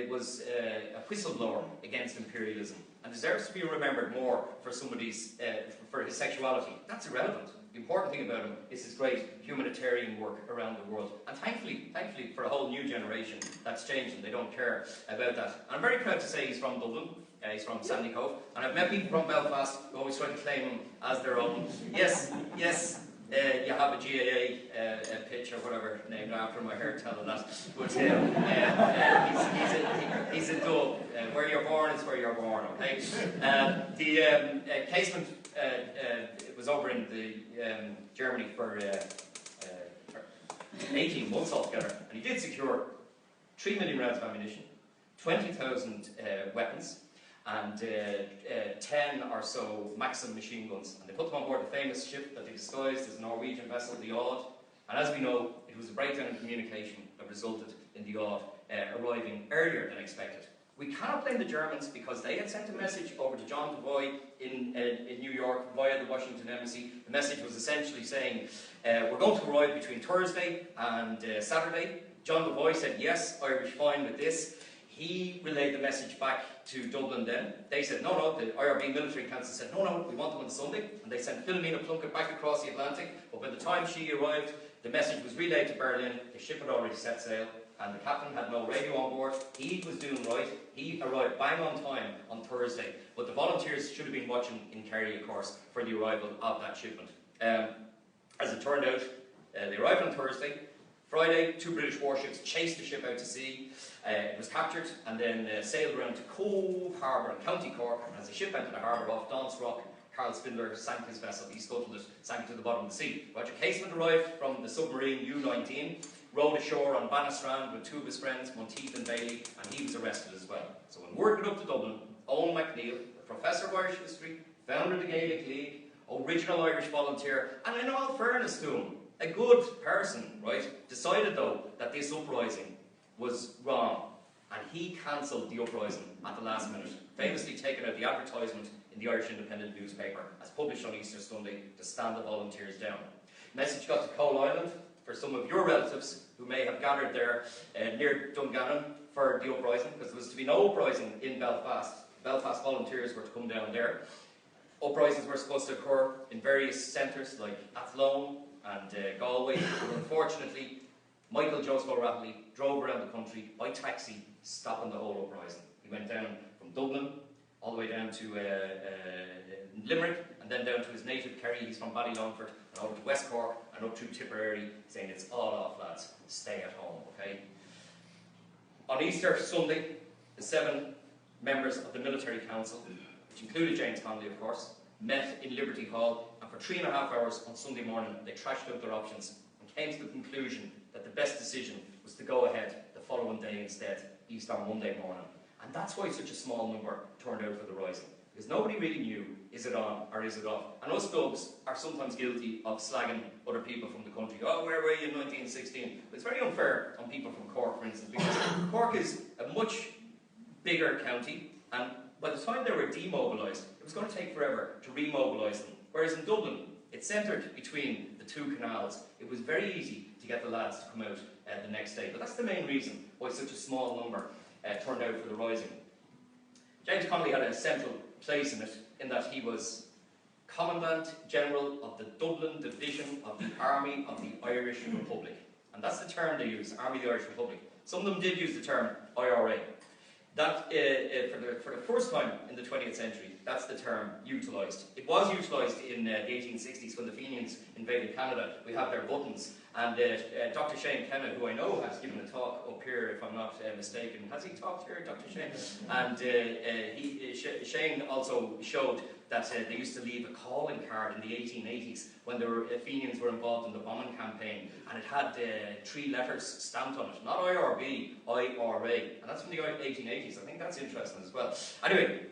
S3: was a whistleblower against imperialism and deserves to be remembered more for for his sexuality. That's irrelevant. The important thing about him is his great humanitarian work around the world. And thankfully, for a whole new generation, that's changed and they don't care about that. And I'm very proud to say he's from Dublin. He's from Sandy Cove. And I've met people from Belfast who always try to claim him as their own. Yes, you have a GAA pitch or whatever named after him. I heard telling that. But he's a dub. Where you're born is where you're born, okay? The Casement was over in Germany for 18 months altogether, and he did secure 3 million rounds of ammunition, 20,000 weapons, and 10 or so Maxim machine guns. And they put them on board the famous ship that they disguised as a Norwegian vessel, the Odd. And as we know, it was a breakdown in communication that resulted in the Odd arriving earlier than expected. We cannot blame the Germans because they had sent a message over to John Devoy in New York via the Washington Embassy. The message was essentially saying, we're going to arrive between Thursday and Saturday. John Devoy said, yes, Irish fine with this. He relayed the message back to Dublin then. They said, no, the IRB Military Council said, no, we want them on the Sunday. And they sent Philomena Plunkett back across the Atlantic. But by the time she arrived, the message was relayed to Berlin. The ship had already set sail. And the captain had no radio on board. He was doing right. He arrived bang on time on Thursday. But the volunteers should have been watching in Kerry, of course, for the arrival of that shipment. As it turned out, they arrived on Thursday. Friday, 2 British warships chased the ship out to sea. It was captured and then sailed around to Cove Harbour in County Cork. And as the ship entered the harbour off Don's Rock, Carl Spindler sank his vessel. He scuttled it, sank to the bottom of the sea. Roger Casement arrived from the submarine U-19, rowed ashore on Bannistrand with 2 of his friends, Monteith and Bailey, and he was arrested as well. So when word got up to Dublin, Owen MacNeill, the professor of Irish history, founder of the Gaelic League, original Irish volunteer, and in all fairness to him, a good person, right, decided though that this uprising was wrong, and he cancelled the uprising at the last minute, famously taking out the advertisement in the Irish Independent newspaper as published on Easter Sunday to stand the volunteers down. Message got to Coal Island for some of your relatives who may have gathered there near Dungannon for the uprising, because there was to be no uprising in Belfast. Belfast volunteers were to come down there. Uprisings were supposed to occur in various centres like Athlone and Galway, but unfortunately, Michael Joseph O'Rahilly drove around the country by taxi, stopping the whole uprising. He went down from Dublin all the way down to Limerick, and then down to his native Kerry. He's from Ballylongford, and over to West Cork, and up through Tipperary, saying it's all off, lads, stay at home, okay? On Easter Sunday, the 7 members of the Military Council, which included James Connolly, of course, met in Liberty Hall, and for 3.5 hours on Sunday morning, they trashed out their options and came to the conclusion that the best decision was to go ahead the following day instead, Easter Monday morning. And that's why such a small number turned out for the rising. Because nobody really knew, is it on or is it off? And us Dubs are sometimes guilty of slagging other people from the country. Oh, where were you in 1916? But it's very unfair on people from Cork, for instance, because Cork is a much bigger county, and by the time they were demobilised, it was going to take forever to remobilise them. Whereas in Dublin, it's centred between the 2 canals. It was very easy to get the lads to come out the next day. But that's the main reason why such a small number turned out for the rising. James Connolly had a central place in it, in that he was Commandant General of the Dublin Division of the Army of the Irish Republic. And that's the term they use, Army of the Irish Republic. Some of them did use the term IRA. That, for the first time in the 20th century, that's the term utilised. It was utilised in the 1860s when the Fenians invaded Canada. We have their buttons. And Dr. Shane Kenna, who I know has given a talk up here, if I'm not mistaken. Has he talked here, Dr. Shane? And Shane also showed that they used to leave a calling card in the 1880s when the Fenians were involved in the bombing campaign, and it had 3 letters stamped on it, not IRB, IRA, and that's from the 1880s. I think that's interesting as well. Anyway,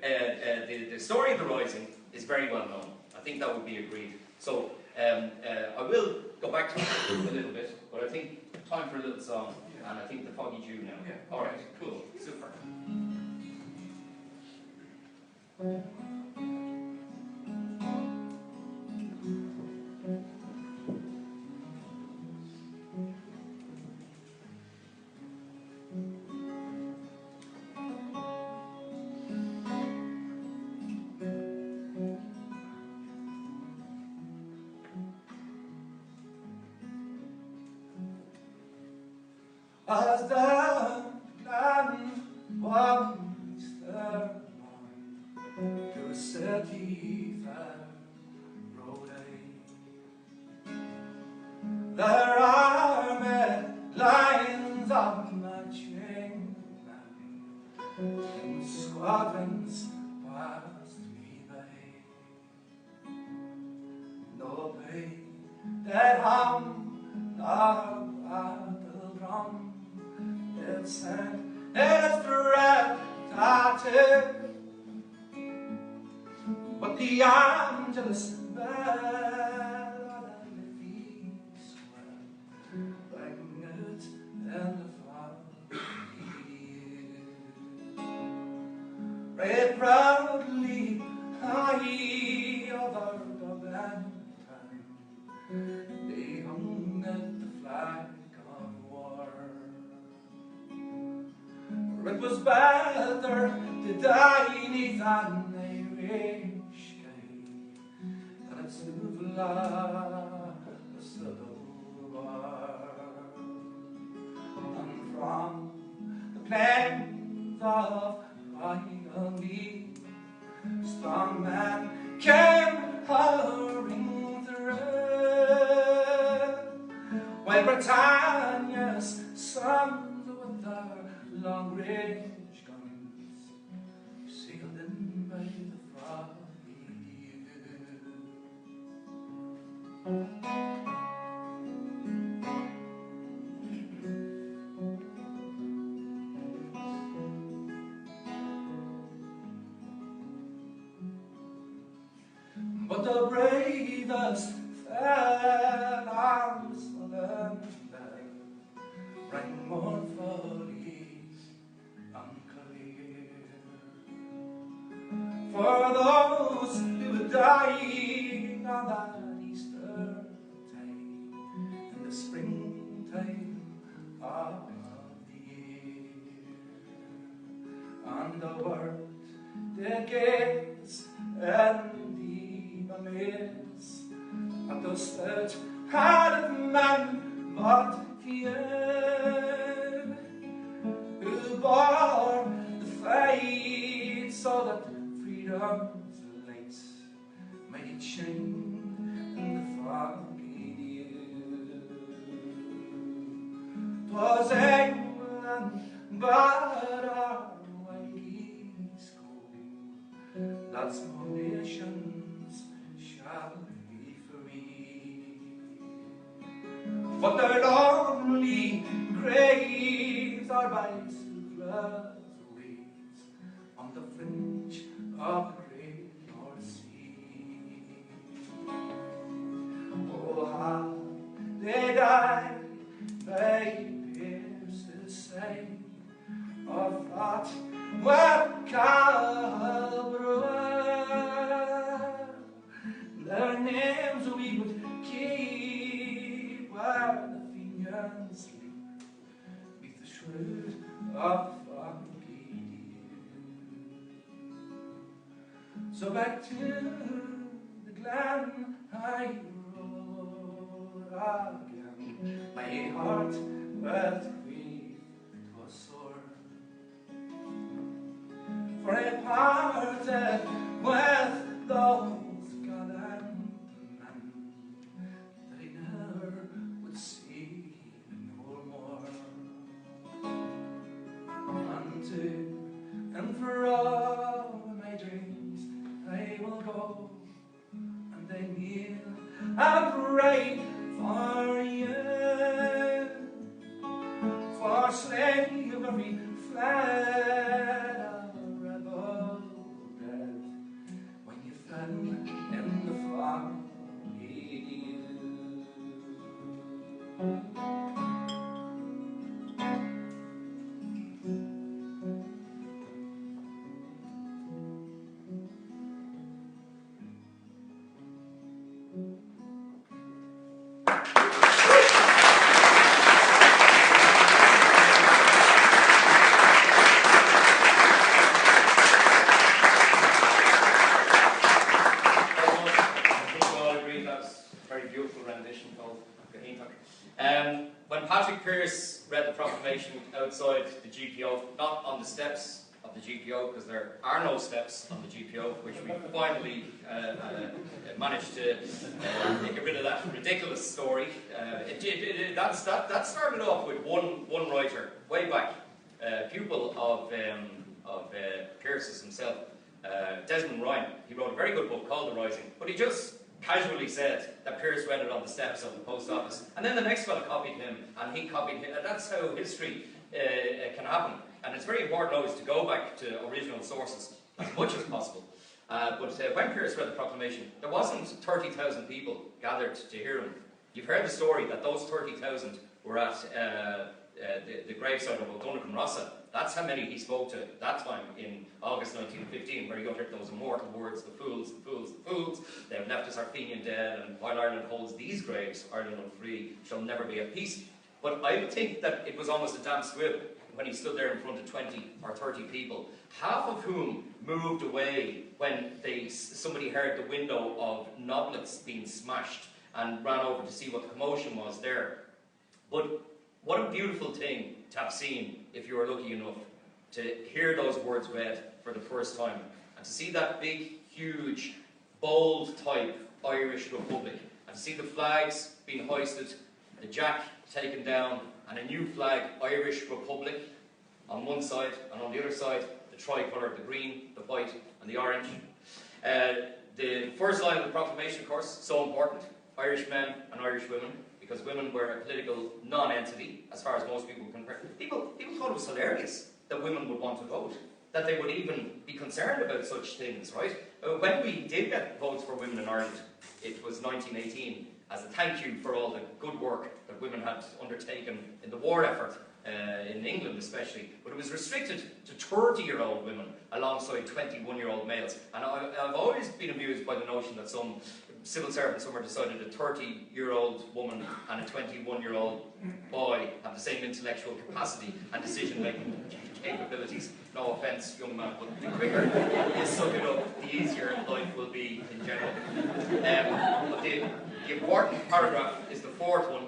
S3: the story of the rising is very well known. I think that would be agreed. So I will go back to it a little bit, but I think time for a little song, and I think the Foggy Jew now.
S2: Yeah.
S3: All right, cool, super.
S2: As the land walks there on to a city fair road, there are many lines of marching men in squadrons past me by. No pain that hum nor battle drum, it's an threat started, but the Angelus bell of the feast were like nuts in the foggy air. Right proudly high over the Valentine, they hung at the flag of war. For it was better to die neath an Irish sky than at Suvla, the Civil War. And from the plains of Connolly, strong men came hurrying through, while Britannia's sons with their long-range guns sailed in by the foggy but the bravest fell arms fallen rang mournfully and clear. For those who were dying on that Easter time, in the springtime of the year, and the world decades and the stout hearted man, but few who bore the fight so that freedom's light might shine in the foggy dew. 'Twas England, but our ways go, that small nations shall be free. But their lonely graves are by Silver's waves on the fringe of the great North Sea. Oh, how they died by Pierce's side of that wet Calbrook. Their names we would keep where the Fenians sleep, beneath the shroud of foggy dew. So back to the glen I rode again, my heart with grief was sore, for I parted with those gallant men that I never would see no more. And for all my dreams I will go, and I kneel and pray for you, for slavery fled a rebel dead when you fell in the foggy dew.
S3: When Patrick Pearse read the proclamation outside the GPO, not on the steps of the GPO, because there are no steps on the GPO, which we finally managed to get rid of that ridiculous story. That started off with one writer way back, pupil of Pearse's himself, Desmond Ryan. He wrote a very good book called The Rising, but he just casually said that Pearse read it on the steps of the post office, and then the next fellow copied him, and he copied him, and that's how history can happen. And it's very important always to go back to original sources as much as possible. But when Pearse read the proclamation, there wasn't 30,000 people gathered to hear him. You've heard the story that those 30,000 were at the graveside of O'Donoghue Rossa. That's how many he spoke to that time in August 1915, where he uttered those immortal words, the fools, the fools, the fools, they have left us our Fenian dead, and while Ireland holds these graves, Ireland unfree shall never be at peace. But I would think that it was almost a damn squib when he stood there in front of 20 or 30 people, half of whom moved away when somebody heard the window of Noblets being smashed and ran over to see what the commotion was there. But what a beautiful thing to have seen if you were lucky enough to hear those words read for the first time, and to see that big, huge, bold type Irish Republic, and to see the flags being hoisted, the jack taken down, and a new flag, Irish Republic, on one side, and on the other side, the tricolour, the green, the white, and the orange. The first line of the proclamation, of course, so important: Irish men and Irish women, because women were a political non-entity, as far as most people were concerned. People thought it was hilarious that women would want to vote, that they would even be concerned about such things, right? When we did get votes for women in Ireland, it was 1918, as a thank you for all the good work that women had undertaken in the war effort, in England especially, but it was restricted to 30-year-old women alongside 21-year-old males. And I've always been amused by the notion that some civil servant somewhere decided a 30-year-old woman and a 21-year-old boy have the same intellectual capacity and decision-making. capabilities. No offence, young man, but the quicker you suck it up, the easier life will be in general. But the important paragraph is the fourth one,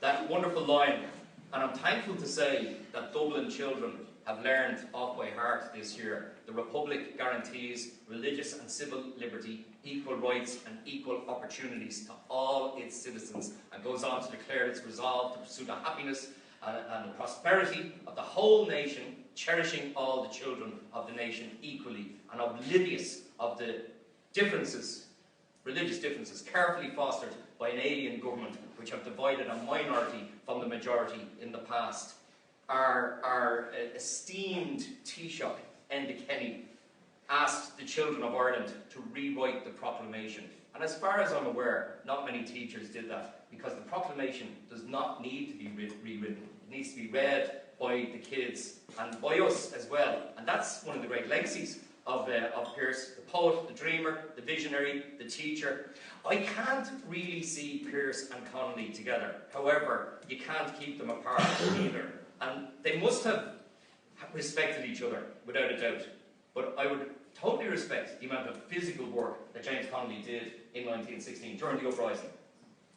S3: that wonderful line, and I'm thankful to say that Dublin children have learned off by heart this year. The Republic guarantees religious and civil liberty, equal rights and equal opportunities to all its citizens, and goes on to declare its resolve to pursue the happiness and the prosperity of the whole nation, cherishing all the children of the nation equally, and oblivious of the differences, religious differences, carefully fostered by an alien government which have divided a minority from the majority in the past. Our esteemed Taoiseach, Enda Kenny, asked the children of Ireland to rewrite the proclamation. And as far as I'm aware, not many teachers did that, because the proclamation does not need to be rewritten. It needs to be read by the kids and by us as well. And that's one of the great legacies of Pearse, the poet, the dreamer, the visionary, the teacher. I can't really see Pearse and Connolly together. However, you can't keep them apart either. And they must have respected each other, without a doubt. But I would totally respect the amount of physical work that James Connolly did in 1916 during the uprising.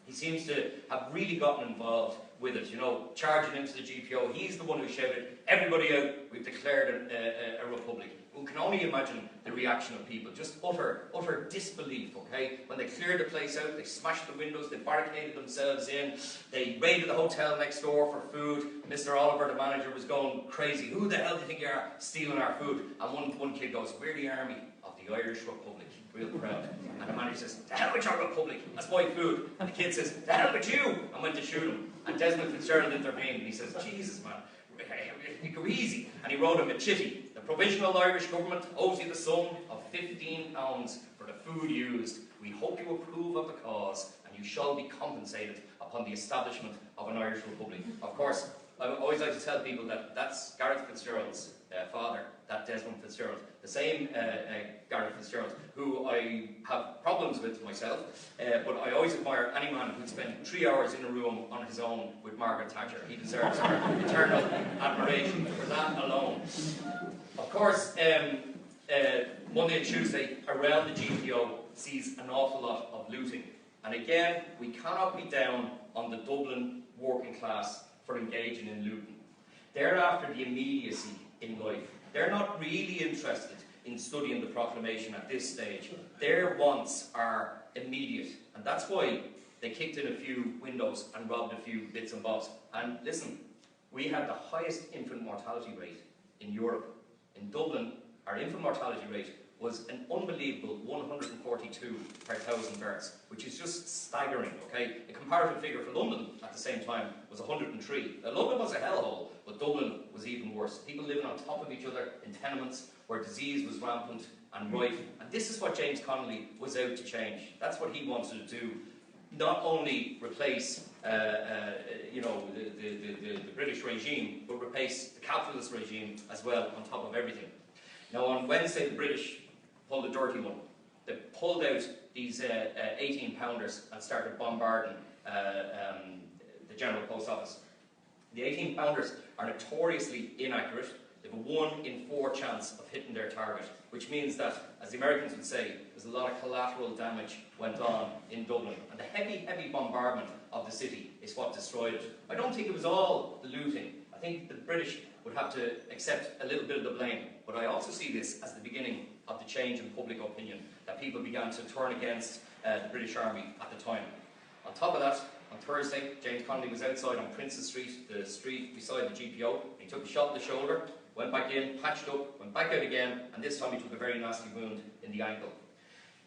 S3: He seems to have really gotten involved with it, you know, charging into the GPO. He's the one who shouted, "Everybody out, we've declared a republic." We can only imagine the reaction of people, just utter disbelief, okay? When they cleared the place out, they smashed the windows, they barricaded themselves in, they raided the hotel next door for food. Mr. Oliver, the manager, was going crazy. "Who the hell do you think you are, stealing our food?" And one kid goes, "We're the army of the Irish Republic," real proud. And the manager says, "The hell with your republic, that's my food." And the kid says, "The hell with you," and went to shoot him. And Desmond Fitzgerald intervened, and he says, "Jesus, man, go easy." And he wrote him a chitty. "The Provisional Irish Government owes you the sum of £15 for the food used. We hope you approve of the cause, and you shall be compensated upon the establishment of an Irish Republic." Of course, I always like to tell people that that's Gareth Fitzgerald's father, that Desmond Fitzgerald. The same Gareth Fitzgerald, who I have problems with myself, but I always admire any man who'd spend 3 hours in a room on his own with Margaret Thatcher. He deserves our eternal admiration for that alone. Of course, Monday and Tuesday around the GPO sees an awful lot of looting. And again, we cannot be down on the Dublin working class for engaging in looting. They're after the immediacy in life. They're not really interested in studying the proclamation at this stage. Their wants are immediate, and that's why they kicked in a few windows and robbed a few bits and bobs. And listen, we had the highest infant mortality rate in Europe. In Dublin, our infant mortality rate was an unbelievable 142 per 1,000 births, which is just staggering, okay? A comparative figure for London at the same time was 103. Now, London was a hellhole, but Dublin was even worse. People living on top of each other in tenements where disease was rampant and rife. And this is what James Connolly was out to change. That's what he wanted to do. Not only replace you know, the British regime, but replace the capitalist regime as well on top of everything. Now, on Wednesday, the British pulled a dirty one. They pulled out these 18-pounders and started bombarding the General Post Office. The 18-pounders are notoriously inaccurate. They have a 1 in 4 chance of hitting their target, which means that, as the Americans would say, there's a lot of collateral damage went on in Dublin. And the heavy bombardment of the city is what destroyed it. I don't think it was all the looting. I think the British would have to accept a little bit of the blame. But I also see this as the beginning of the change in public opinion, that people began to turn against the British Army at the time. On top of that, on Thursday, James Connolly was outside on Princess Street, the street beside the GPO. He took a shot in the shoulder, went back in, patched up, went back out again, and this time he took a very nasty wound in the ankle.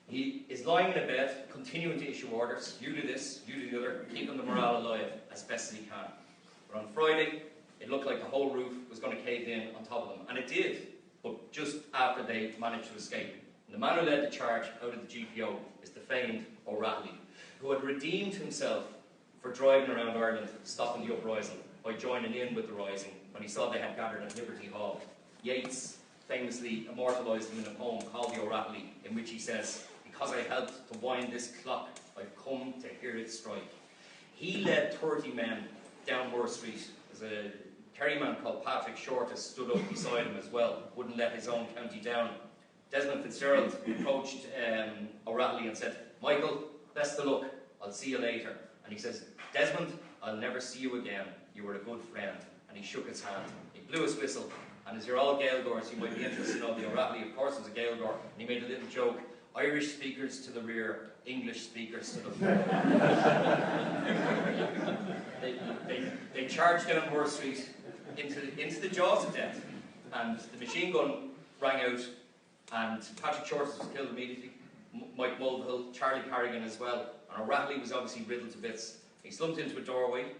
S3: He is lying in a bed, continuing to issue orders. You do this, you do the other, keeping the morale alive as best as he can. But on Friday, it looked like the whole roof was going to cave in on top of them. And it did, but just after they managed to escape. And the man who led the charge out of the GPO is the famed O'Reilly, who had redeemed himself for driving around Ireland, stopping the uprising, by joining in with the rising when he saw they had gathered at Liberty Hall. Yeats famously immortalised him in a poem called The O'Reilly, in which he says, "Because I helped to wind this clock, I've come to hear it strike." He led 30 men down Moore Street. There's a Kerryman called Patrick Shortis stood up beside him as well, wouldn't let his own county down. Desmond Fitzgerald approached O'Reilly and said, "Michael, best of luck, I'll see you later." And he says, "Desmond, I'll never see you again, you were a good friend." And he shook his hand, he blew his whistle, and as you're all Gaeilgeoirs, you might be interested to know the O'Reilly, of course, was a Gaeilgeoir, and he made a little joke: "Irish speakers to the rear, English speakers to the front." They charged down Moore Street into the jaws of death, and the machine gun rang out, and Patrick Shortis was killed immediately, Mike Mulvihill, Charlie Carrigan as well, and O'Reilly was obviously riddled to bits. He slumped into a doorway,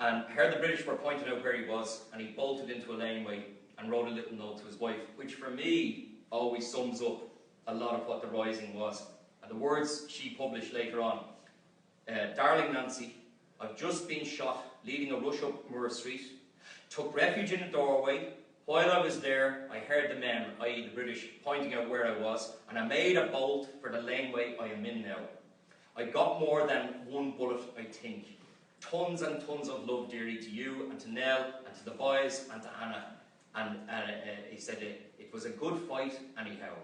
S3: and heard the British were pointing out where he was, and he bolted into a laneway and wrote a little note to his wife, which for me always sums up a lot of what the rising was. And the words she published later on: "Darling Nancy, I've just been shot leading a rush up Moore Street, took refuge in a doorway. While I was there, I heard the men, i.e. the British, pointing out where I was, and I made a bolt for the laneway I am in now. I got more than one bullet, I think. Tons and tons of love, dearie, to you and to Nell and to the boys and to Anna." And he said, "It was a good fight anyhow.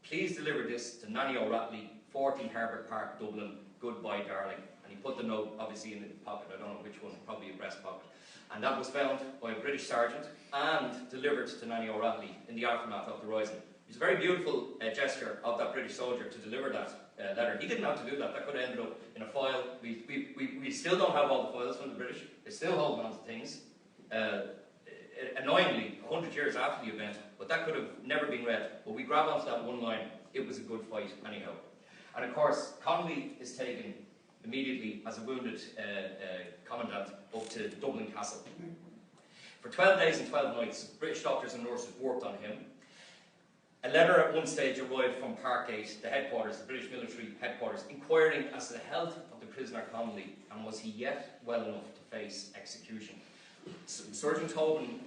S3: Please deliver this to Nanny O'Reilly, 40 Herbert Park, Dublin. Goodbye, darling." And he put the note, obviously, in his pocket. I don't know which one, probably a breast pocket. And that was found by a British sergeant and delivered to Nanny O'Reilly in the aftermath of the rising. It was a very beautiful gesture of that British soldier to deliver that letter. He didn't have to do that. That could have ended up in a file. We still don't have all the files from the British. They're still holding on to things. Annoyingly, 100 years after the event, but that could have never been read. But we grab onto that one line: "It was a good fight anyhow." And of course, Connolly is taken immediately as a wounded commandant up to Dublin Castle. For 12 days and 12 nights, British doctors and nurses worked on him. A letter at one stage arrived from Parkgate, the headquarters, the British military headquarters, inquiring as to the health of the prisoner Connolly, and was he yet well enough to face execution. Sergeant Tobin,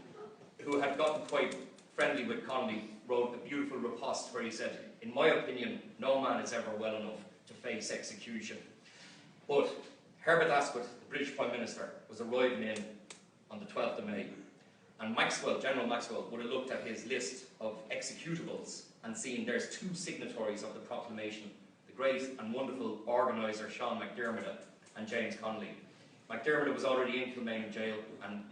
S3: who had gotten quite friendly with Connolly, wrote a beautiful riposte where he said, "In my opinion, no man is ever well enough to face execution." But Herbert Asquith, the British Prime Minister, was arriving in on the 12th of May, and Maxwell, General Maxwell, would have looked at his list of executables and seen there's 2 signatories of the proclamation: the great and wonderful organiser Sean McDermott and James Connolly. McDermott was already in Kilmainham jail and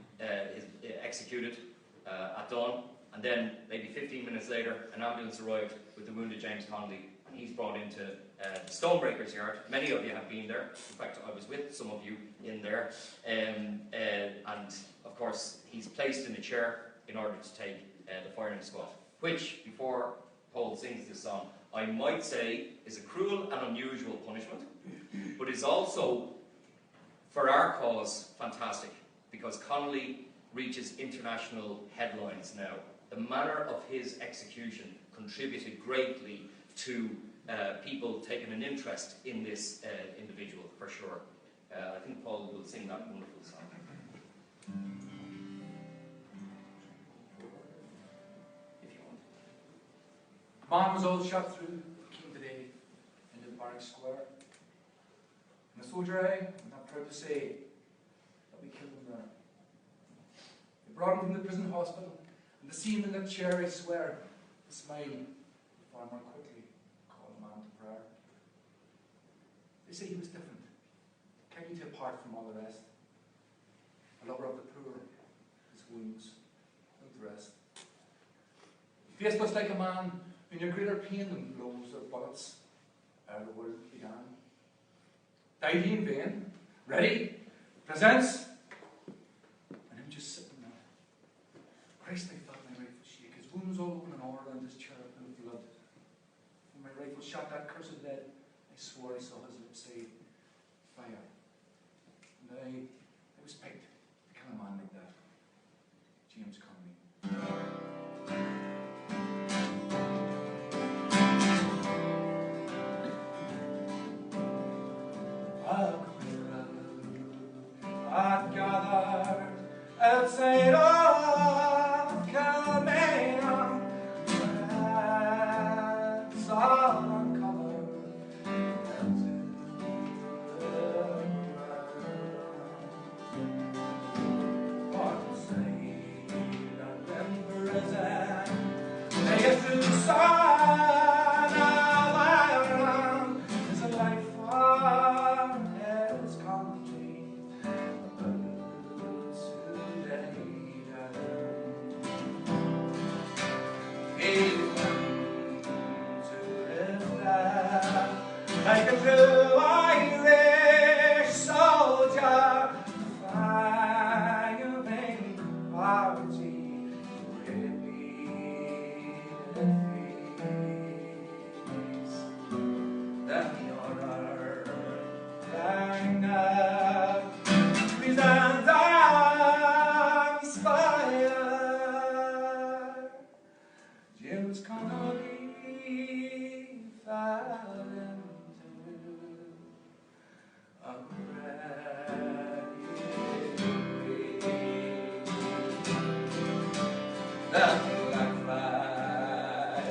S3: executed at dawn, and then maybe 15 minutes later an ambulance arrived with the wounded James Connolly, and he's brought into the Stonebreakers yard. Many of you have been there. In fact, I was with some of you in there, and of course he's placed in a chair in order to take the firing squad, which, before Paul sings this song, I might say is a cruel and unusual punishment, but is also, for our cause, fantastic, because Connolly reaches international headlines now. The manner of his execution contributed greatly to people taking an interest in this individual, for sure. I think Paul will sing that wonderful song. If you want.
S2: A man was all shot through, came today into the barrack square. And a soldier, I'm not proud to say that we killed him there. They brought him from the prison hospital, and to see him in that chair, I swear, the smile far more quickly called a man to prayer. They say he was different, kept you apart from all the rest. A lover of the poor, his wounds, and the rest. His face was like a man who knew greater pain than blows or bullets ere the world began. Died he in vain? Ready? Presents? And him just sitting there. Christ, I felt my rifle shake. His wounds all open and all around his chair full of blood. When my rifle shot that cursed lead, I swore I saw his lips say, fire. And I was picked to kill a man like that. James Connolly. I've gathered outside of Kilmainham, reds all uncovered, what to say? son of Ireland is a life for his country, he went to his death like a true Irish soldier, fighting poverty, really face. Then the other rang up, present arms fire. James Connolly fell into a the Black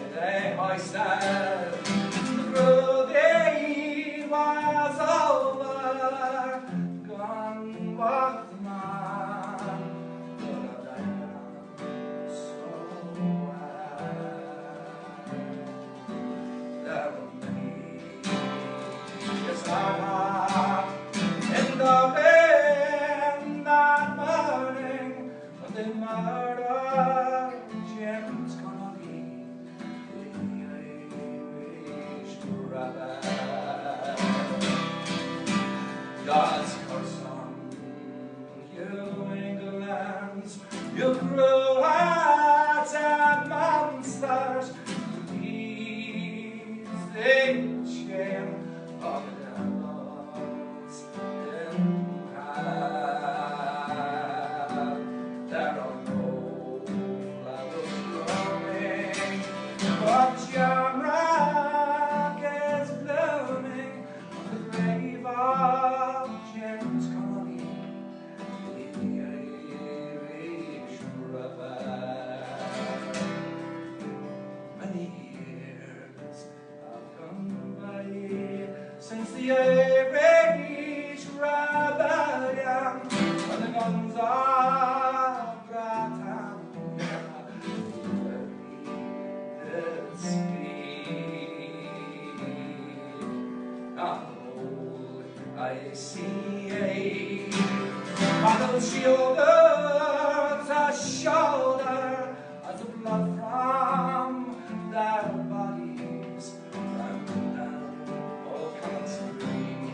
S2: Friday hoisted, the cruelty was over, gone was the man, but I am so well. There were many, yes I in Dublin that morning, but they murdered James Connolly, the Irish rabbi. God's curse on you, England, you cruel-hearted monsters, please the shame of the devils in hell. There are no flowers growing, but shamrock is blooming on the grave of James Connolly, the Irish rabbi. Many years have gone by since the Irish rebellion, when the guns of Britannia did speak. On the old ICA battle shoulders to shoulder, as the blood from their bodies ran down Lorcan Street.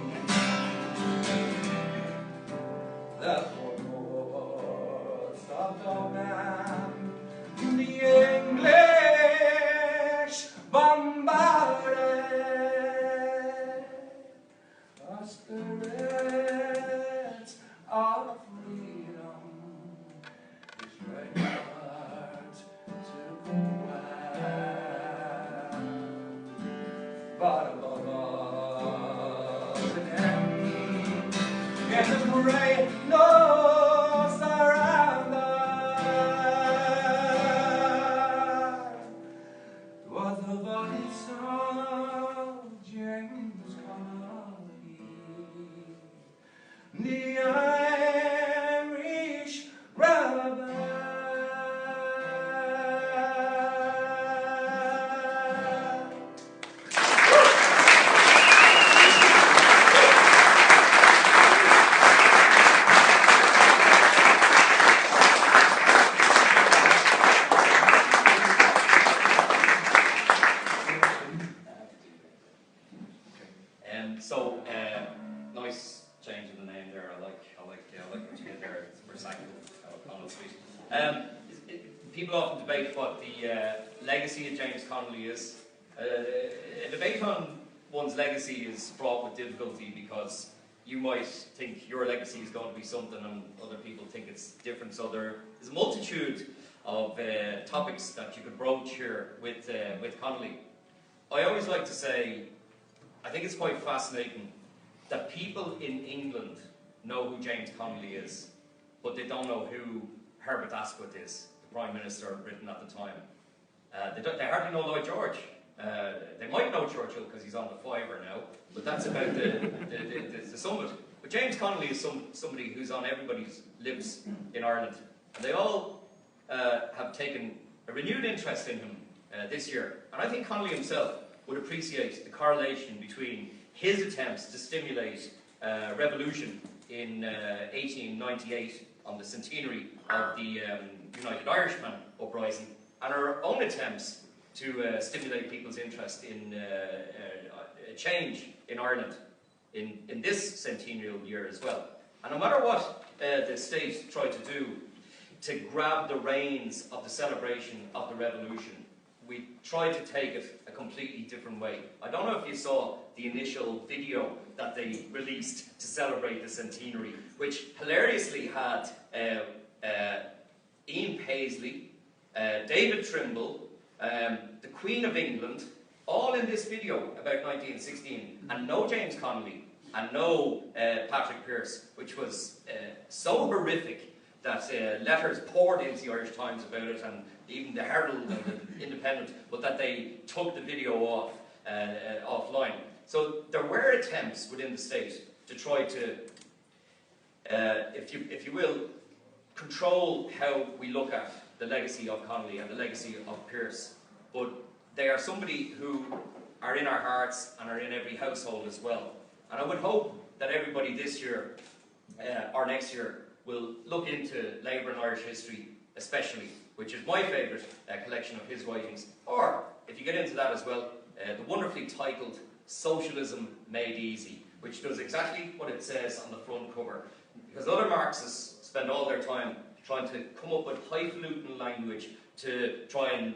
S2: The foremost of Dublin, the English bombarded, our spirits of freedom is right hard to wear. But above all the end, in the great no surrender, was the voice of James Connolly, the Irish rebel.
S3: Nice change in the name there. I like what you did there. It's recycled. Connell Street. People often debate what the legacy of James Connolly is. A debate on one's legacy is fraught with difficulty because you might think your legacy is going to be something and other people think it's different. So there is a multitude of topics that you could broach here with Connolly. I always like to say, I think it's quite fascinating that people in England know who James Connolly is, but they don't know who Herbert Asquith is, the Prime Minister of Britain at the time. They hardly know Lloyd George. They might know Churchill because he's on the Fiver now, but that's about the summit. But James Connolly is somebody who's on everybody's lips in Ireland. And they all have taken a renewed interest in him this year. And I think Connolly himself would appreciate the correlation between his attempts to stimulate revolution in 1898 on the centenary of the United Irishman uprising, and our own attempts to stimulate people's interest in a change in Ireland in this centennial year as well. And no matter what the state tried to do to grab the reins of the celebration of the revolution, we tried to take it a completely different way. I don't know if you saw the initial video that they released to celebrate the centenary, which hilariously had Ian Paisley, David Trimble, the Queen of England, all in this video about 1916, and no James Connolly, and no Patrick Pearse, which was so horrific that letters poured into the Irish Times about it, and even the Herald and the Independent, but that they took the video off offline. So there were attempts within the state to try to, if you will, control how we look at the legacy of Connolly and the legacy of Pearse. But they are somebody who are in our hearts and are in every household as well. And I would hope that everybody this year or next year will look into Labour and Irish history especially, which is my favourite collection of his writings. Or, if you get into that as well, the wonderfully titled Socialism Made Easy, which does exactly what it says on the front cover. Because other Marxists spend all their time trying to come up with highfalutin language to try and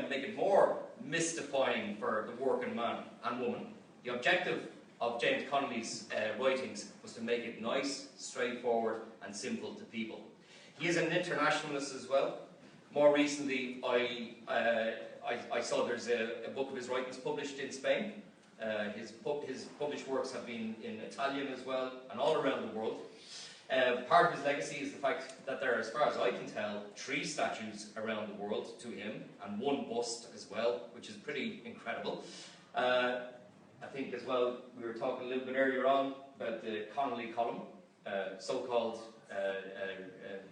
S3: make it more mystifying for the working man and woman. The objective of James Connolly's writings was to make it nice, straightforward and simple to people. He is an internationalist as well. More recently, I saw there's a book of his writings published in Spain. His published works have been in Italian as well, and all around the world. Part of his legacy is the fact that there are, as far as I can tell, 3 statues around the world to him, and 1 bust as well, which is pretty incredible. I think as well, we were talking a little bit earlier on about the Connolly column, so-called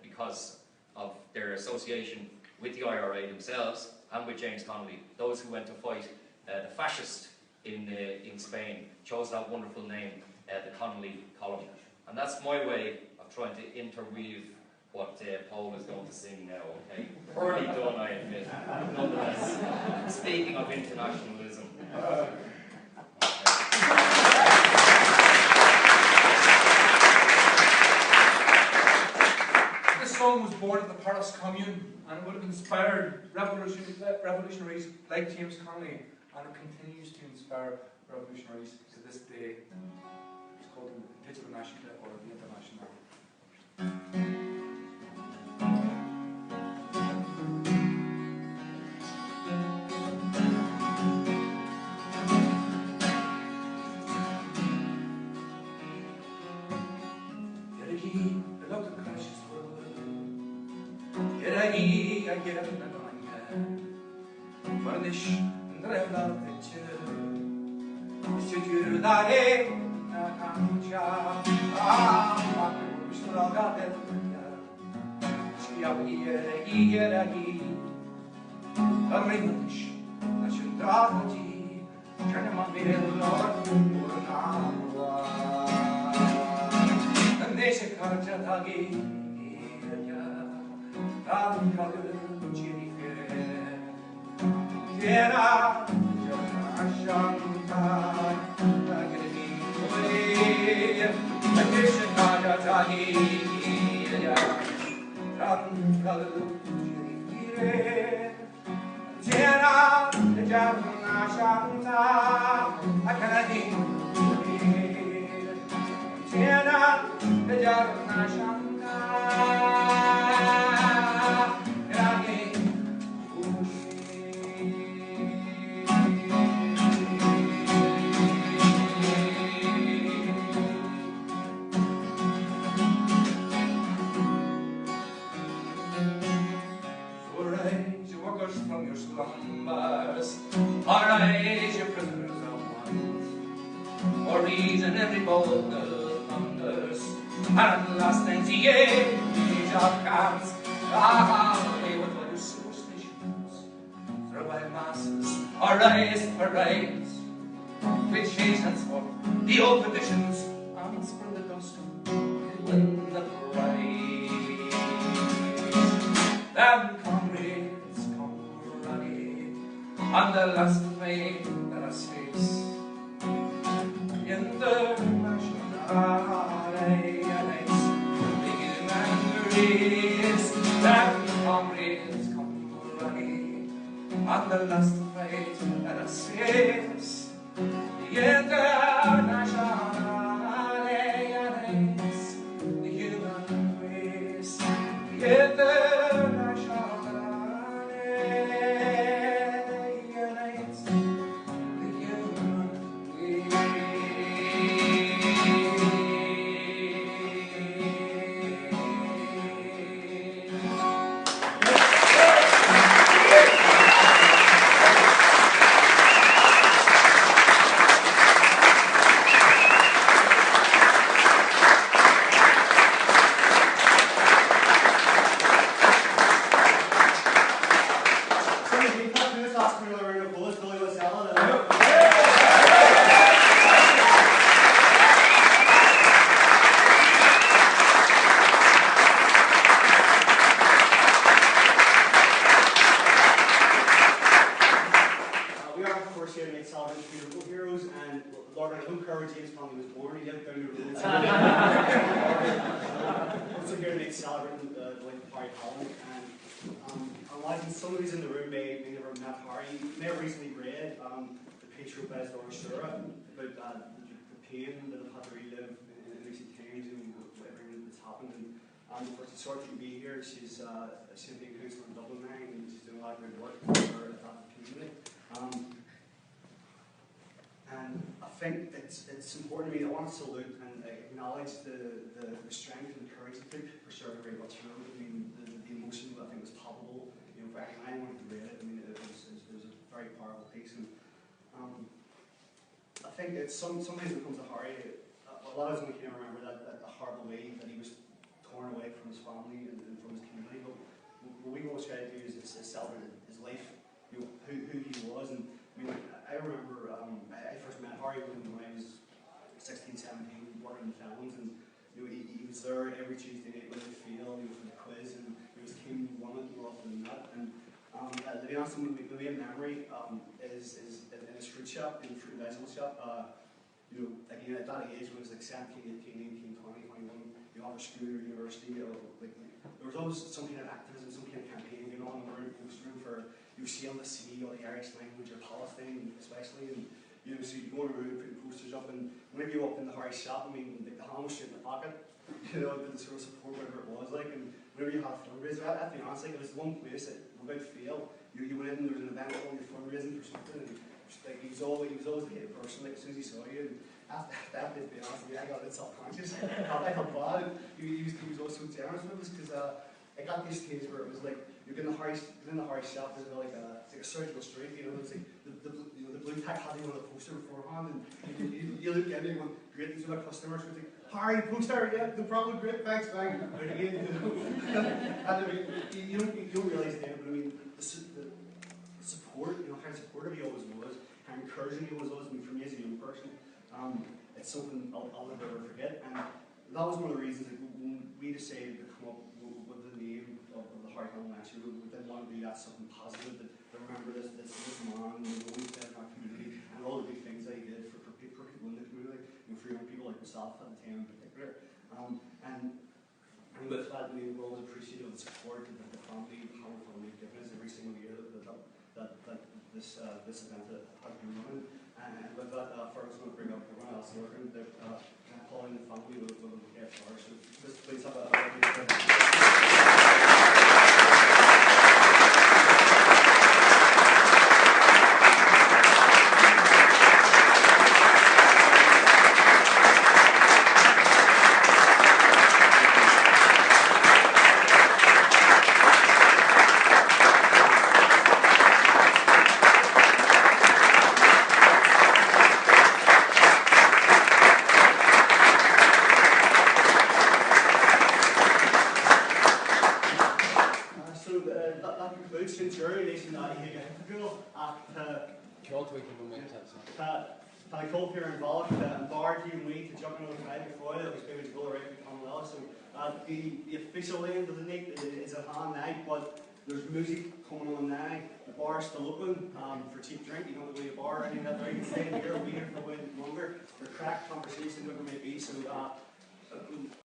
S3: because of their association with the IRA themselves and with James Connolly. Those who went to fight the fascist in Spain chose that wonderful name, the Connolly column. And that's my way of trying to interweave what Paul is going to sing now, okay? Poorly done, I admit, nonetheless. Speaking of internationalism.
S2: This song was born at the Paris Commune, and it would have inspired revolutionaries like James Connolly, and it continues to inspire revolutionaries to this day. It's called the Digital National or the International. thy masses, arise, arise. Great change henceforth, the old traditions, and spread the dust, win the prize. Then comrades, come rally, and the last fight that us face. International alliance, the human race. Then comrades, come rally, and the last fight that us face. The international alliance, the human race. The international alliance, the human
S1: Lorcan, I don't care where James Connolly was born, he lived down the road. Also here to make celebrating the life of Holland. And I imagine some of these in the room may never met Harry. You may have recently read the Petro Bez Dorsura about the pain that I've had to relive in recent times and everything that's happened. And of course, it's sort to be here. She's a being councillor in Dublin now, and she's doing a lot of good work for that community. And I think it's important to me. I want to salute and acknowledge the strength and the courage it took for Sarah very much. I mean, the emotion I think was palpable. You know, for anyone who read it, I mean, it was a very powerful piece. And I think it's sometimes when it comes to Harry, a lot of us can remember that horrible way that he was torn away from his family and from his community. But what we always try to do is celebrate his life, you know, who he was. And I mean, I remember I first met Harry when I was 16, 17, working in the Felons, and you know, he was there every Tuesday night with the field, you know, for the quiz, and he was keen won it more often than that. And to be honest, the main memory is in a fruit shop, in a fruit and vegetable shop. You know, again, at that age when it was like 17, 18, 19, 20, 21, you know, after school or university, like, there was always some kind of activism, some kind of campaign going on, where it was room for you see on the sea or the Irish language or Palestine especially, and you know, so you go around putting posters up, and whenever you walk in the Harry shop, I mean, the hand was straight in the pocket, you know, the sort of support, whatever it was like, and whenever you had a fundraiser, I have to be honest, like, it was the one place that, without fail, you went in, there was an event on your fundraising for something, and like, he was always a hit person, like, as soon as he saw you, and after that, to be honest with you, I got a bit self-conscious. I felt bad. He was also generous with us, because I got this stage where it was like, you're in the Harry shop, there's like a surgical strike, you know, it's like the blue tack had him on a poster beforehand, and you look at him and great, these are my customers, so it's like, Harry, poster, yeah, no problem, great, thanks, bang. And again, and I mean, you don't realise then, but I mean, the support, you know, how supportive he always was, how encouraging he always was. I mean, for me as a young person, it's something I'll never forget, and that was one of the reasons that when we decided to come up with the name of the Harry Holland lecture, we didn't want to do that something positive, that remember this man, you know, always been in our community, and all the big things that he did for people in the community, you know, for young people like myself at the time in particular. And with that, we're always appreciative of the support that the family, the Holland family have given us every single year that this event has been running. And with that, first I'm going to bring up everyone else working, that Paul and the family will get first. So just please have the club here in Léacht, embarked you and me to jump into the fight before it was going to go around to Connolly. So the official end of the night is at hand now, but there's music coming on now. The bar's still open for cheap drink. You don't go to a bar or anything like that. You can stay here, we'll be here for a while longer. For crack conversation, whatever it may be. So